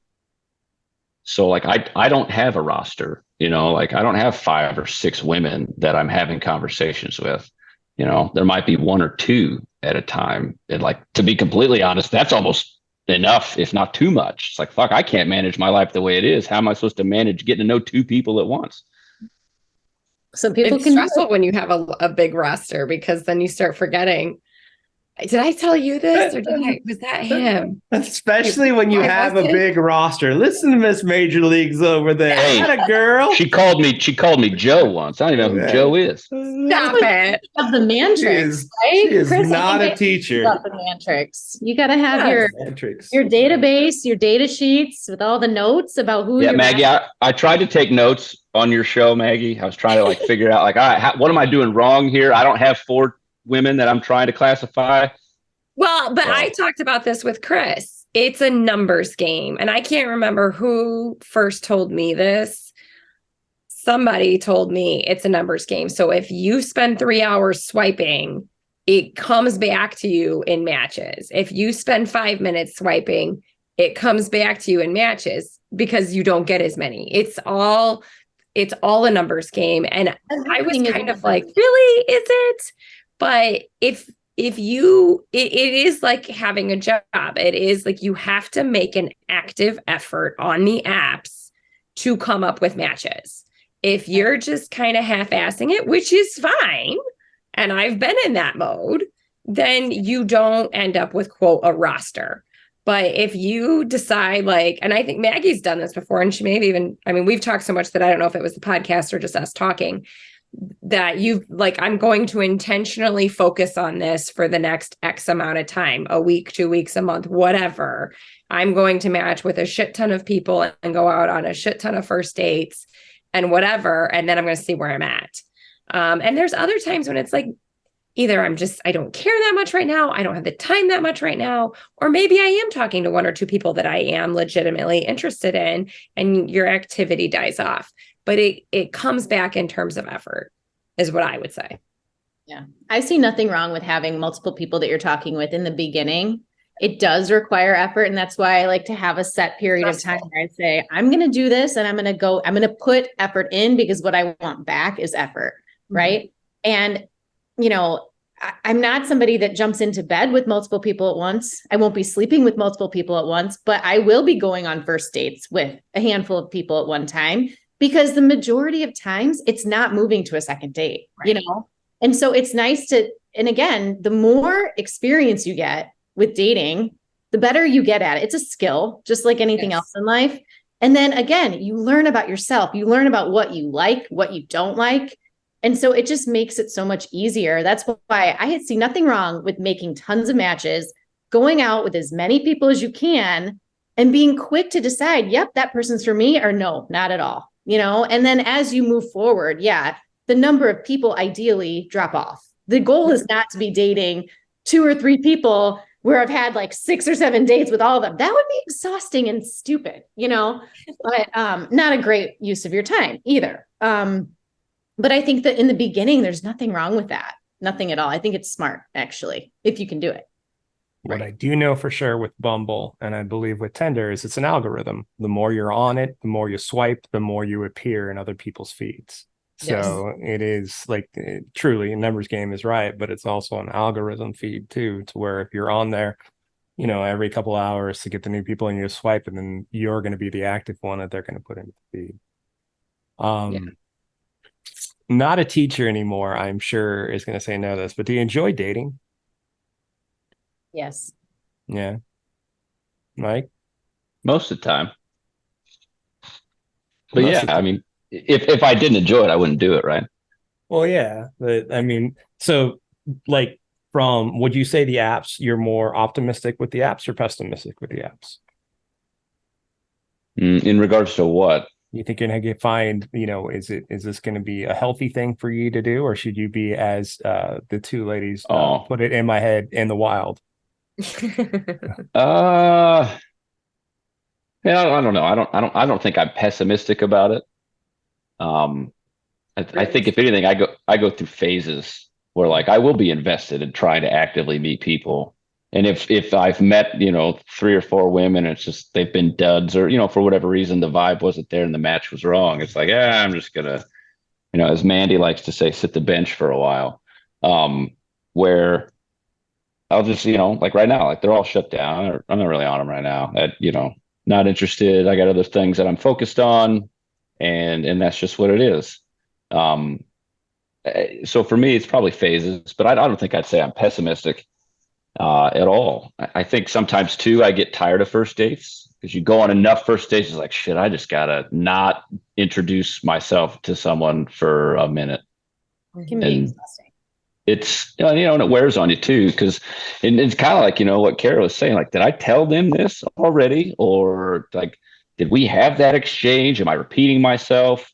So like I don't have a roster, you know, like I don't have 5 or 6 women that I'm having conversations with. You know, there might be 1 or 2 at a time. And like, to be completely honest, that's almost enough, if not too much. It's like, fuck, I can't manage my life the way it is. How am I supposed to manage getting to know 2 people at once? Some people It's can stressful when you have a big roster, because then you start forgetting. Did I tell you this, or was that him? Especially when you Why have a was it? big roster. Listen to Miss Major Leagues over there. Hey, That a girl. She called me Joe once. I don't even know who Joe is. Stop it. of the mantrix, right? She is Chris, not I a think teacher. about the mantrix. You got to have Matrix. your database, your data sheets with all the notes about who Yeah, you're Maggie, I tried to take notes on your show, Maggie. I was trying to like figure out like, all right, what am I doing wrong here? I don't have 4 women that I'm trying to classify. Well, but I talked about this with Chris. It's a numbers game. And I can't remember who first told me this. Somebody told me it's a numbers game. So if you spend 3 hours swiping, it comes back to you in matches. If you spend 5 minutes swiping, it comes back to you in matches, because you don't get as many. It's all a numbers game. And I was kind of like, really, is it? But if you, it is like having a job. It is like you have to make an active effort on the apps to come up with matches. If you're just kind of half-assing it, which is fine, and I've been in that mode, then you don't end up with, quote, a roster. But if you decide like, and I think Maggie's done this before, and she maybe even, I mean, we've talked so much that I don't know if it was the podcast or just us talking, that you've like, I'm going to intentionally focus on this for the next X amount of time, a week, 2 weeks, a month, whatever. I'm going to match with a shit ton of people and go out on a shit ton of first dates and whatever. And then I'm going to see where I'm at. And there's other times when it's like, either I don't care that much right now, I don't have the time that much right now, or maybe I am talking to 1 or 2 people that I am legitimately interested in, and your activity dies off. But it comes back in terms of effort, is what I would say. Yeah. I see nothing wrong with having multiple people that you're talking with in the beginning. It does require effort. And that's why I like to have a set period of time where I say, I'm going to do this, and I'm going to put effort in, because what I want back is effort. Mm-hmm. Right. And, you know, I'm not somebody that jumps into bed with multiple people at once. I won't be sleeping with multiple people at once, but I will be going on first dates with a handful of people at one time, because the majority of times it's not moving to a second date, right. You know? And so it's nice and again, the more experience you get with dating, the better you get at it. It's a skill, just like anything else in life. And then again, you learn about yourself, you learn about what you like, what you don't like. And so it just makes it so much easier. That's why I see nothing wrong with making tons of matches, going out with as many people as you can, and being quick to decide, yep, that person's for me, or no, not at all. You know, and then as you move forward, the number of people ideally drop off. The goal is not to be dating 2 or 3 people where I've had like 6 or 7 dates with all of them. That would be exhausting and stupid, you know, but not a great use of your time either. But I think that in the beginning, there's nothing wrong with that. Nothing at all. I think it's smart, actually, if you can do it. What I do know for sure with Bumble, and I believe with Tinder, is it's an algorithm. The more you're on it, the more you swipe, the more you appear in other people's feeds. So it is like truly a numbers game is right, but it's also an algorithm feed too, to where if you're on there, you know, every couple hours to get the new people and you swipe, and then you're going to be the active one that they're going to put into the feed. Not a teacher anymore, I'm sure, is going to say no to this, but do you enjoy dating? Yes. Yeah. Mike? Most of the time. But I mean, if I didn't enjoy it, I wouldn't do it, right? Well, yeah. But I mean, so like would you say the apps, you're more optimistic with the apps or pessimistic with the apps? In regards to what? You think you're going to find, you know, is this going to be a healthy thing for you to do, or should you be, as the 2 ladies put it in my head, in the wild? I don't know. I don't think I'm pessimistic about it. I think if anything, I go through phases where like I will be invested in trying to actively meet people. And if I've met, 3 or 4 women, it's just they've been duds, or, for whatever reason, the vibe wasn't there and the match was wrong. It's like, I'm just gonna, as Mandy likes to say, sit the bench for a while. Where I'll just, like right now, like they're all shut down. I'm not really on them right now. Not interested. I got other things that I'm focused on, and that's just what it is. So for me, it's probably phases, but I don't think I'd say I'm pessimistic at all. I think sometimes too, I get tired of first dates, because you go on enough first dates, it's like, shit, I just gotta not introduce myself to someone for a minute. It can be exhausting. It's, and it wears on you too, because it's kind of like, what Kara was saying, like, did I tell them this already? Or like, did we have that exchange? Am I repeating myself?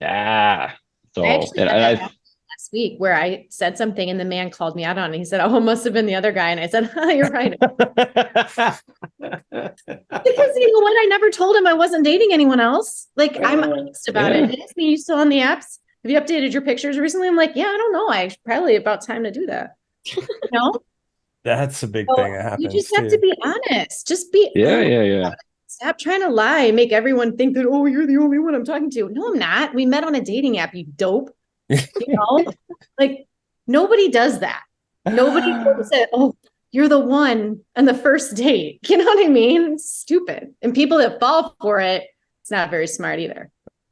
So, I actually had that happen last week where I said something and the man called me out on it. He said, "Oh, it must have been the other guy." And I said, "You're right." Because you know what? I never told him I wasn't dating anyone else. Like, I'm honest about it. He asked me, "You still on the apps? Have you updated your pictures recently?" I'm like, "Yeah, I don't know. I probably about time to do that." That's a big thing that happens. You just have to be honest. Just be honest. Yeah. Stop trying to lie and make everyone think that, oh, you're the only one I'm talking to. No, I'm not. We met on a dating app, you dope. Like, nobody does that. Nobody said, "Oh, you're the one on the first date." You know what I mean? It's stupid. And people that fall for it, it's not very smart either.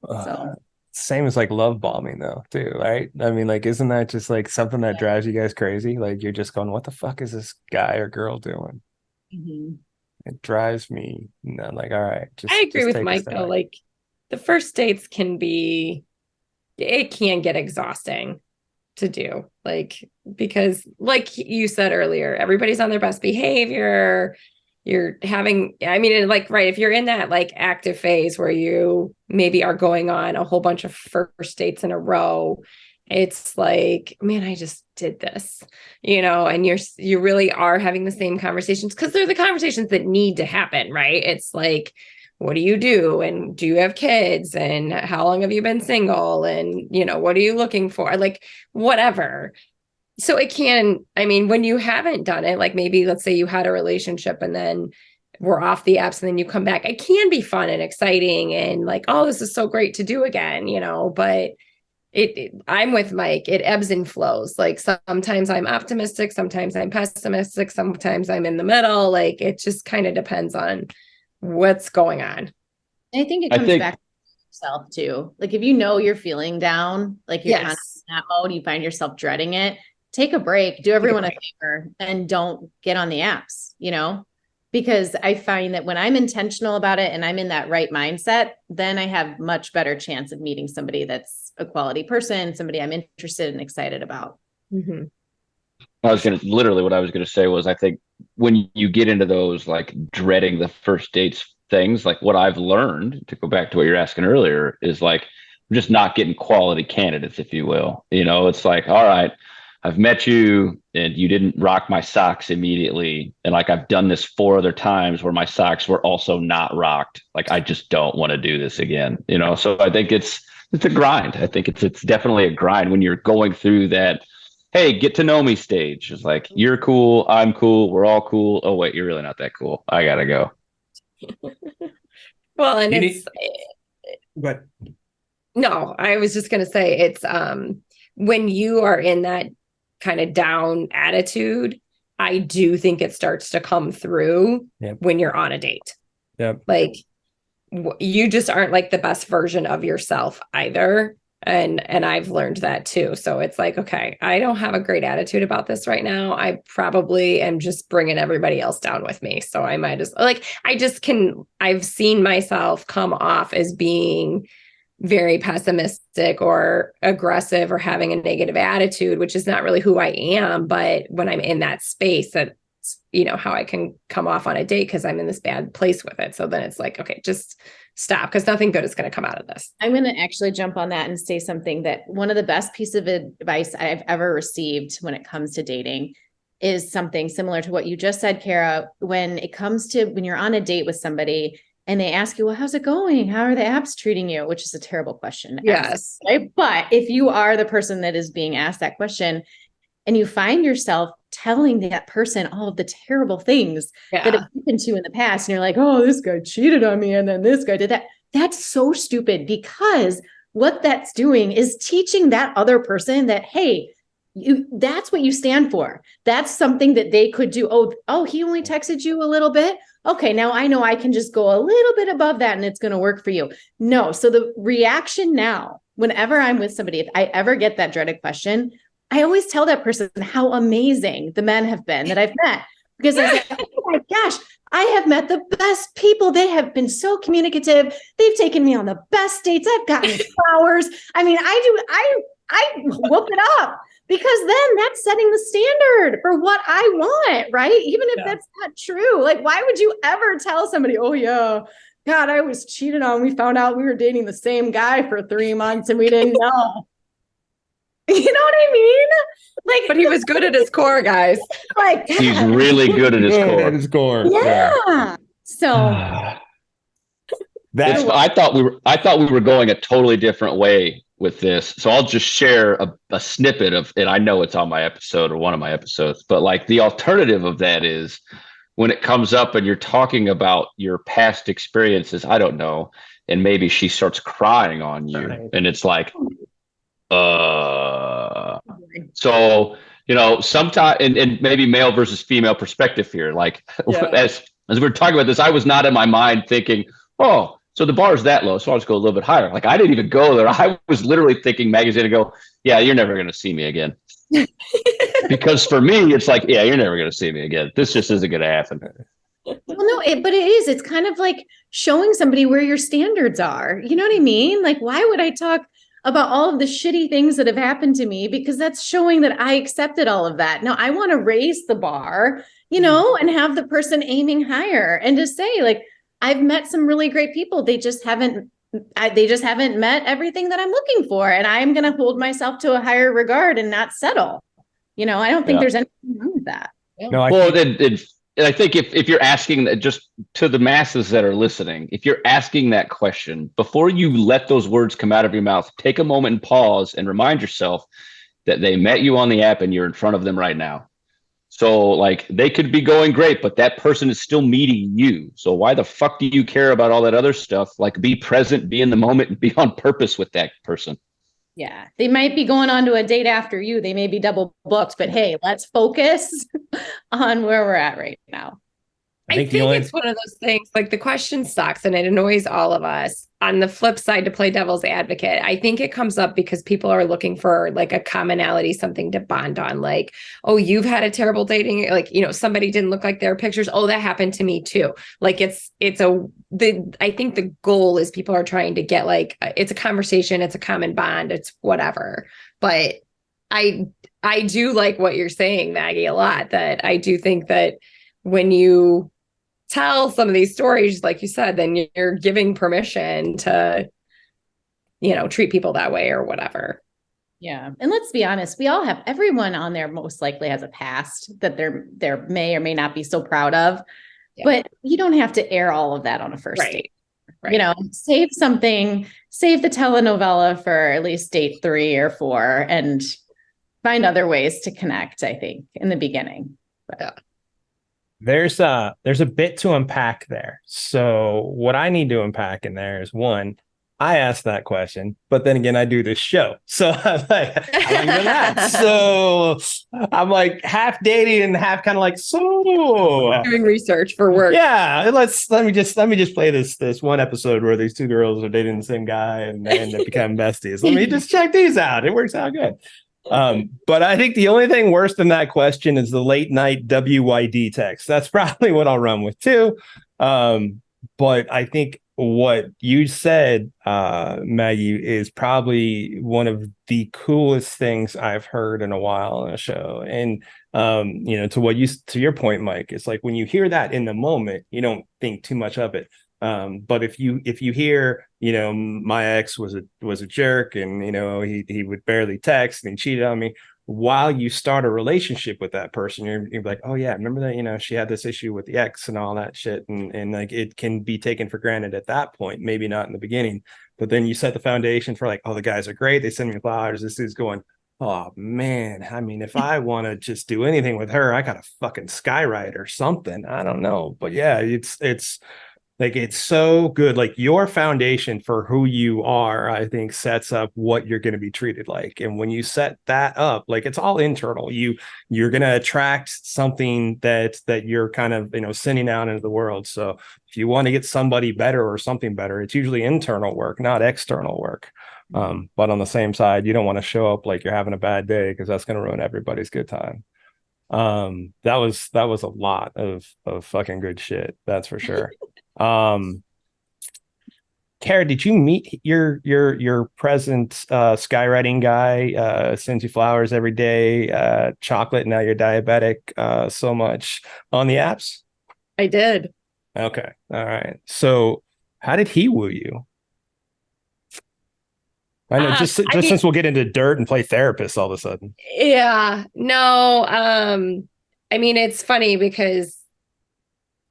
So same as like love bombing though, too, right? I mean, like, isn't that just like something that drives you guys crazy? Like, you're just going, what the fuck is this guy or girl doing? Mm-hmm. It drives me. I'm like, all right. I agree with Mike though. Like, the first dates can get exhausting to do, like, because like you said earlier, everybody's on their best behavior. You're having, right, if you're in that like active phase where you maybe are going on a whole bunch of first dates in a row, it's like, man, I just did this, and you really are having the same conversations, because they're the conversations that need to happen, right? It's like, what do you do? And do you have kids? And how long have you been single? And, what are you looking for? Like, whatever. So it can, when you haven't done it, like maybe let's say you had a relationship and then we're off the apps and then you come back, it can be fun and exciting and like, oh, this is so great to do again, but I'm with Mike. It ebbs and flows. Like, sometimes I'm optimistic, sometimes I'm pessimistic, sometimes I'm in the middle. Like, it just kind of depends on what's going on. I think it comes back to yourself too. Like, if you're feeling down, like you're kind of in that mode, you find yourself dreading it, take a break, do everyone a favor, and don't get on the apps, because I find that when I'm intentional about it and I'm in that right mindset, then I have much better chance of meeting somebody that's a quality person, somebody I'm interested and excited about. Mm-hmm. Literally what I was going to say was, I think when you get into those like dreading the first dates things, like what I've learned, to go back to what you're asking earlier, is like, I'm just not getting quality candidates, if you will. It's like, all right, I've met you and you didn't rock my socks immediately. And like, I've done this 4 other times where my socks were also not rocked. Like, I just don't want to do this again, So I think it's a grind. I think it's definitely a grind when you're going through that, hey, get to know me stage. It's like, you're cool, I'm cool, we're all cool. Oh wait, you're really not that cool. I gotta go. Well, and but no, I was just gonna say, it's when you are in that kind of down attitude, I do think it starts to come through when you're on a date. Like, you just aren't like the best version of yourself either. And I've learned that too. So it's like, okay, I don't have a great attitude about this right now. I probably am just bringing everybody else down with me. So I might as like, I've seen myself come off as being very pessimistic or aggressive or having a negative attitude, which is not really who I am. But when I'm in that space, that's, how I can come off on a date, because I'm in this bad place with it. So then it's like, okay, just stop, because nothing good is going to come out of this. I'm going to actually jump on that and say something that one of the best pieces of advice I've ever received when it comes to dating is something similar to what you just said, Kara. When it comes to when you're on a date with somebody and they ask you, well, how's it going? How are the apps treating you? Which is a terrible question to ask, right? But if you are the person that is being asked that question, and you find yourself telling that person all of the terrible things that have happened to you in the past. And you're like, oh, this guy cheated on me. And then this guy did that. That's so stupid, because what that's doing is teaching that other person that, hey, that's what you stand for. That's something that they could do. Oh, he only texted you a little bit. Okay, now I know I can just go a little bit above that and it's going to work for you. No. So the reaction now, whenever I'm with somebody, if I ever get that dreaded question, I always tell that person how amazing the men have been that I've met, because I say, oh my gosh, I have met the best people. They have been so communicative. They've taken me on the best dates. I've gotten flowers. I mean, I whoop it up, because then that's setting the standard for what I want, right? Even if that's not true. Like, why would you ever tell somebody, oh yeah, God, I was cheated on. We found out we were dating the same guy for 3 months and we didn't know. You know what I mean? Like, but he was good at his core, guys. Like, he's really good at his core. Yeah. So I thought we were going a totally different way with this. So I'll just share a snippet of it. I know it's on my episode or one of my episodes, but like the alternative of that is when it comes up and you're talking about your past experiences, I don't know, and maybe she starts crying on you, and it's like, so, you know, sometimes, and maybe male versus female perspective here, like as we're talking about this, I was not in my mind thinking, oh, so the bar is that low, so I'll just go a little bit higher. Like, I didn't even go there. I was literally thinking Maggie's gonna go, yeah, you're never gonna see me again. Because for me, it's like, yeah, you're never gonna see me again. This just isn't gonna happen. Well, no, but it is. It's kind of like showing somebody where your standards are. You know what I mean? Like, why would I talk about all of the shitty things that have happened to me? Because that's showing that I accepted all of that. Now I want to raise the bar, you know, and have the person aiming higher, and to say, like, I've met some really great people. They just haven't met everything that I'm looking for. And I'm going to hold myself to a higher regard and not settle. You know, I don't think there's anything wrong with that. No, I think if you're asking that, just to the masses that are listening, if you're asking that question, before you let those words come out of your mouth, take a moment and pause and remind yourself that they met you on the app and you're in front of them right now. So like, they could be going great, but that person is still meeting you. So why the fuck do you care about all that other stuff? Like, be present, be in the moment, and be on purpose with that person. Yeah. They might be going on to a date after you. They may be double booked, but hey, let's focus on where we're at right now. I think it's one of those things, like, the question sucks and it annoys all of us. On the flip side, to play devil's advocate, I think it comes up because people are looking for like a commonality, something to bond on. Like, oh, you've had a terrible dating, like, you know, somebody didn't look like their pictures. Oh, that happened to me too. Like, I think the goal is people are trying to get, like, it's a conversation, it's a common bond, it's whatever. But I do like what you're saying, Maggie, a lot, that I do think that when you tell some of these stories, like you said, then you're giving permission to, you know, treat people that way or whatever. Yeah. And let's be honest, everyone on there most likely has a past that there may or may not be so proud of, but you don't have to air all of that on a first date. Right. You know, save the telenovela for at least date 3 or 4 and find other ways to connect, I think, in the beginning. But, There's a bit to unpack there. So what I need to unpack in there is, one, I asked that question, but then again, I do this show. So I'm like that. So I'm like half dating and half kind of like, so doing research for work. Yeah. Let me just play this one episode where these 2 girls are dating the same guy and they become besties. Let me just check these out. It works out good. But I think the only thing worse than that question is the late night WYD text. That's probably what I'll run with too. But I think what you said, Maggie, is probably one of the coolest things I've heard in a while on a show. And you know, to your point, Mike, it's like when you hear that in the moment, you don't think too much of it. But if you hear, you know, my ex was a jerk, and, you know, he would barely text and he cheated on me, while you start a relationship with that person, you're like, oh yeah, remember that, you know, she had this issue with the ex and all that shit, and like, it can be taken for granted at that point, maybe not in the beginning, but then you set the foundation for like, oh, the guys are great, they send me flowers, this is going, Oh man, I mean, if I want to just do anything with her, I gotta fucking skyride or something. I don't know, but yeah, it's like it's so good. Like your foundation for who you are, I think, sets up what you're going to be treated like. And when you set that up, like it's all internal. You're going to attract something that you're kind of sending out into the world. So if you want to get somebody better or something better, it's usually internal work, not external work. But on the same side, you don't want to show up like you're having a bad day because that's going to ruin everybody's good time. That was a lot of fucking good shit. That's for sure. Kara, did you meet your present skywriting guy? Sends you flowers every day, chocolate. Now you're diabetic so much on the apps. I did. Okay, all right. So how did he woo you? I know, since we'll get into dirt and play therapist all of a sudden. Yeah, no. I mean, it's funny because,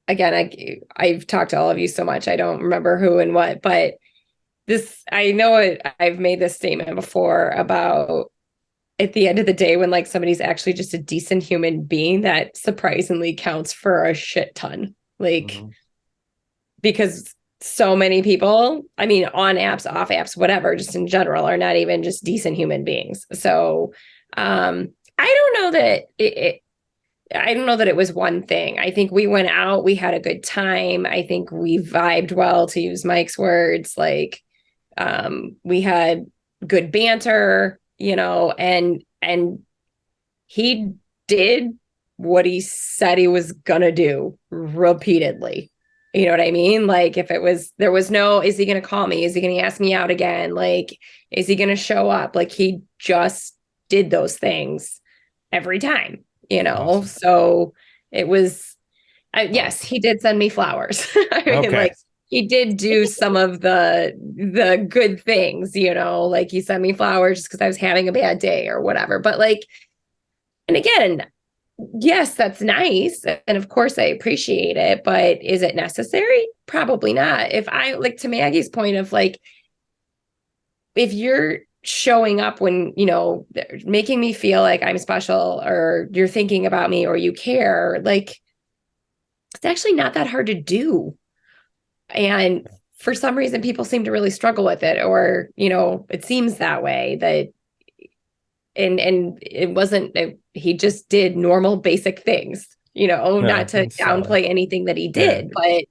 again, I've talked to all of you so much, I don't remember who and what, but I know I've made this statement before about at the end of the day, when like somebody's actually just a decent human being, that surprisingly counts for a shit ton. Like, because so many people, I mean, on apps, off apps, whatever, just in general, are not even just decent human beings. So I don't know that I don't know that it was one thing. I think we went out, we had a good time. I think we vibed well, to use Mike's words. Like, we had good banter, and he did what he said he was gonna do repeatedly. You know what I mean? Like, if there was no, is he going to call me? Is he going to ask me out again? Like, is he going to show up? Like, he just did those things every time, Awesome. So it was, yes, he did send me flowers. I mean, okay. Like, he did do some of the good things, like he sent me flowers just because I was having a bad day or whatever. But like, and again, yes, that's nice. And of course I appreciate it, but is it necessary? Probably not. If I, like, to Maggie's point of like, if you're showing up when, making me feel like I'm special, or you're thinking about me, or you care, like, it's actually not that hard to do. And for some reason, people seem to really struggle with it, or, it seems that way, that and it wasn't, he just did normal basic things, not to downplay anything that he did, but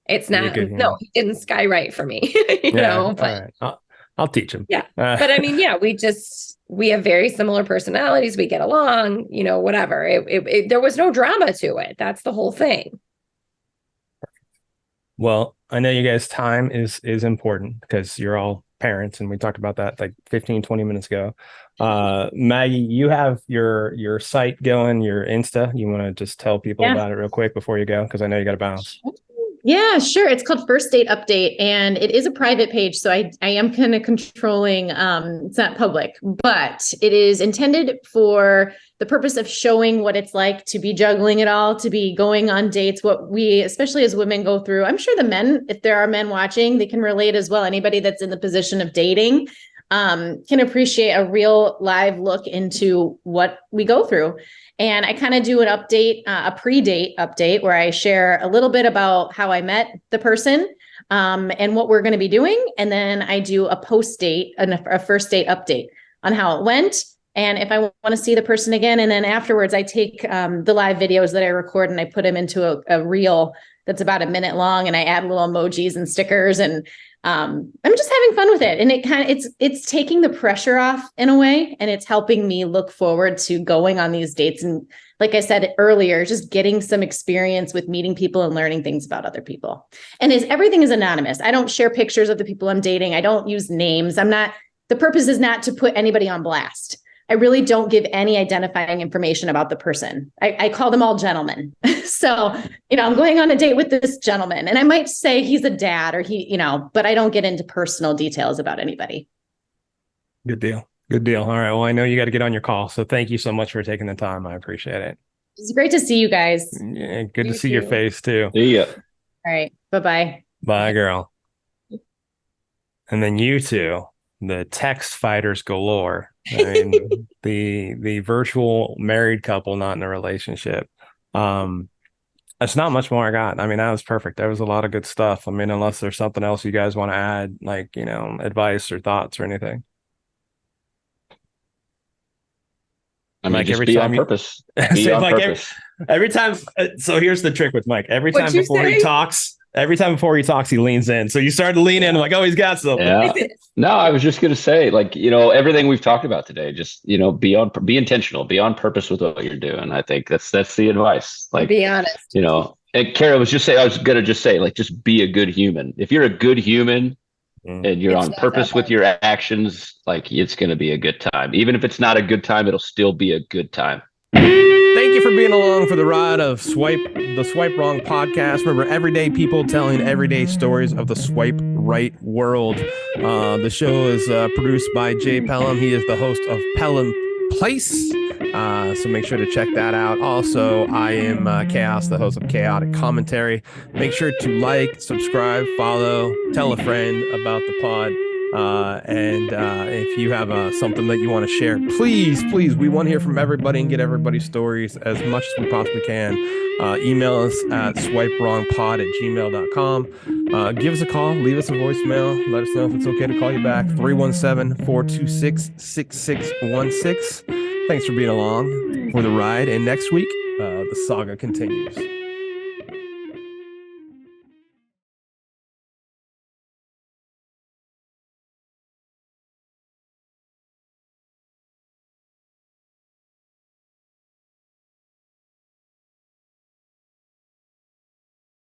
it's not, no, he didn't skywrite for me, but right. I'll teach him. Yeah. But I mean, yeah, we have very similar personalities. We get along, whatever. There was no drama to it. That's the whole thing. Well, I know you guys' time is important because you're all parents, and we talked about that like 15-20 minutes ago. Maggie, you have your site going, your Insta. You want to just tell people about it real quick before you go, because I know you got to bounce. Yeah, sure. It's called First Date Update, and it is a private page. So I am kind of controlling, it's not public, but it is intended for the purpose of showing what it's like to be juggling it all, to be going on dates, what we, especially as women, go through. I'm sure the men, if there are men watching, they can relate as well. Anybody that's in the position of dating can appreciate a real live look into what we go through. And I kind of do an update, a pre-date update, where I share a little bit about how I met the person and what we're going to be doing. And then I do a post-date, a first date update on how it went, and if I want to see the person again. And then afterwards, I take the live videos that I record and I put them into a reel that's about a minute long, and I add little emojis and stickers, and I'm just having fun with it. And it kind of, it's taking the pressure off in a way, and it's helping me look forward to going on these dates. And like I said earlier, just getting some experience with meeting people and learning things about other people. And everything is anonymous. I don't share pictures of the people I'm dating. I don't use names. The purpose is not to put anybody on blast. I really don't give any identifying information about the person. I call them all gentlemen. So, I'm going on a date with this gentleman, and I might say he's a dad, or but I don't get into personal details about anybody. Good deal. Good deal. All right. Well, I know you got to get on your call. So thank you so much for taking the time. I appreciate it. It's great to see you guys. Yeah, good to see your face too. See ya. All right. Bye-bye. Bye, girl. And then you two, the text fighters galore. I mean, the virtual married couple not in a relationship. That's not much more I got. I mean, that was perfect. There was a lot of good stuff. I mean, unless there's something else you guys want to add, like, advice or thoughts or anything. I mean, Mike, just be on purpose. Be on purpose. Every time. So here's the trick with Mike. Every time before he talks, he leans in. So you start to lean in. I'm like, oh, he's got something. Yeah. No, I was just going to say, like, everything we've talked about today, just, be intentional, be on purpose with what you're doing. I think that's the advice. Like, be honest. And Kara I was going to just say, like, just be a good human. If you're a good human and you're on purpose with your actions, like, it's going to be a good time. Even if it's not a good time, it'll still be a good time. Thank you for being along for the ride of the Swipe Wrong podcast. Remember, everyday people telling everyday stories of the swipe right world. The show is produced by Jay Pelham. He is the host of Pelham Place. So make sure to check that out. Also, I am Chaos, the host of Chaotic Commentary. Make sure to like, subscribe, follow, tell a friend about the pod. And if you have something that you want to share, please, we want to hear from everybody and get everybody's stories as much as we possibly can. Email us at swipewrongpod@gmail.com. Give us a call, leave us a voicemail. Let us know if it's okay to call you back. 317-426-6616. Thanks for being along for the ride. And next week, the saga continues.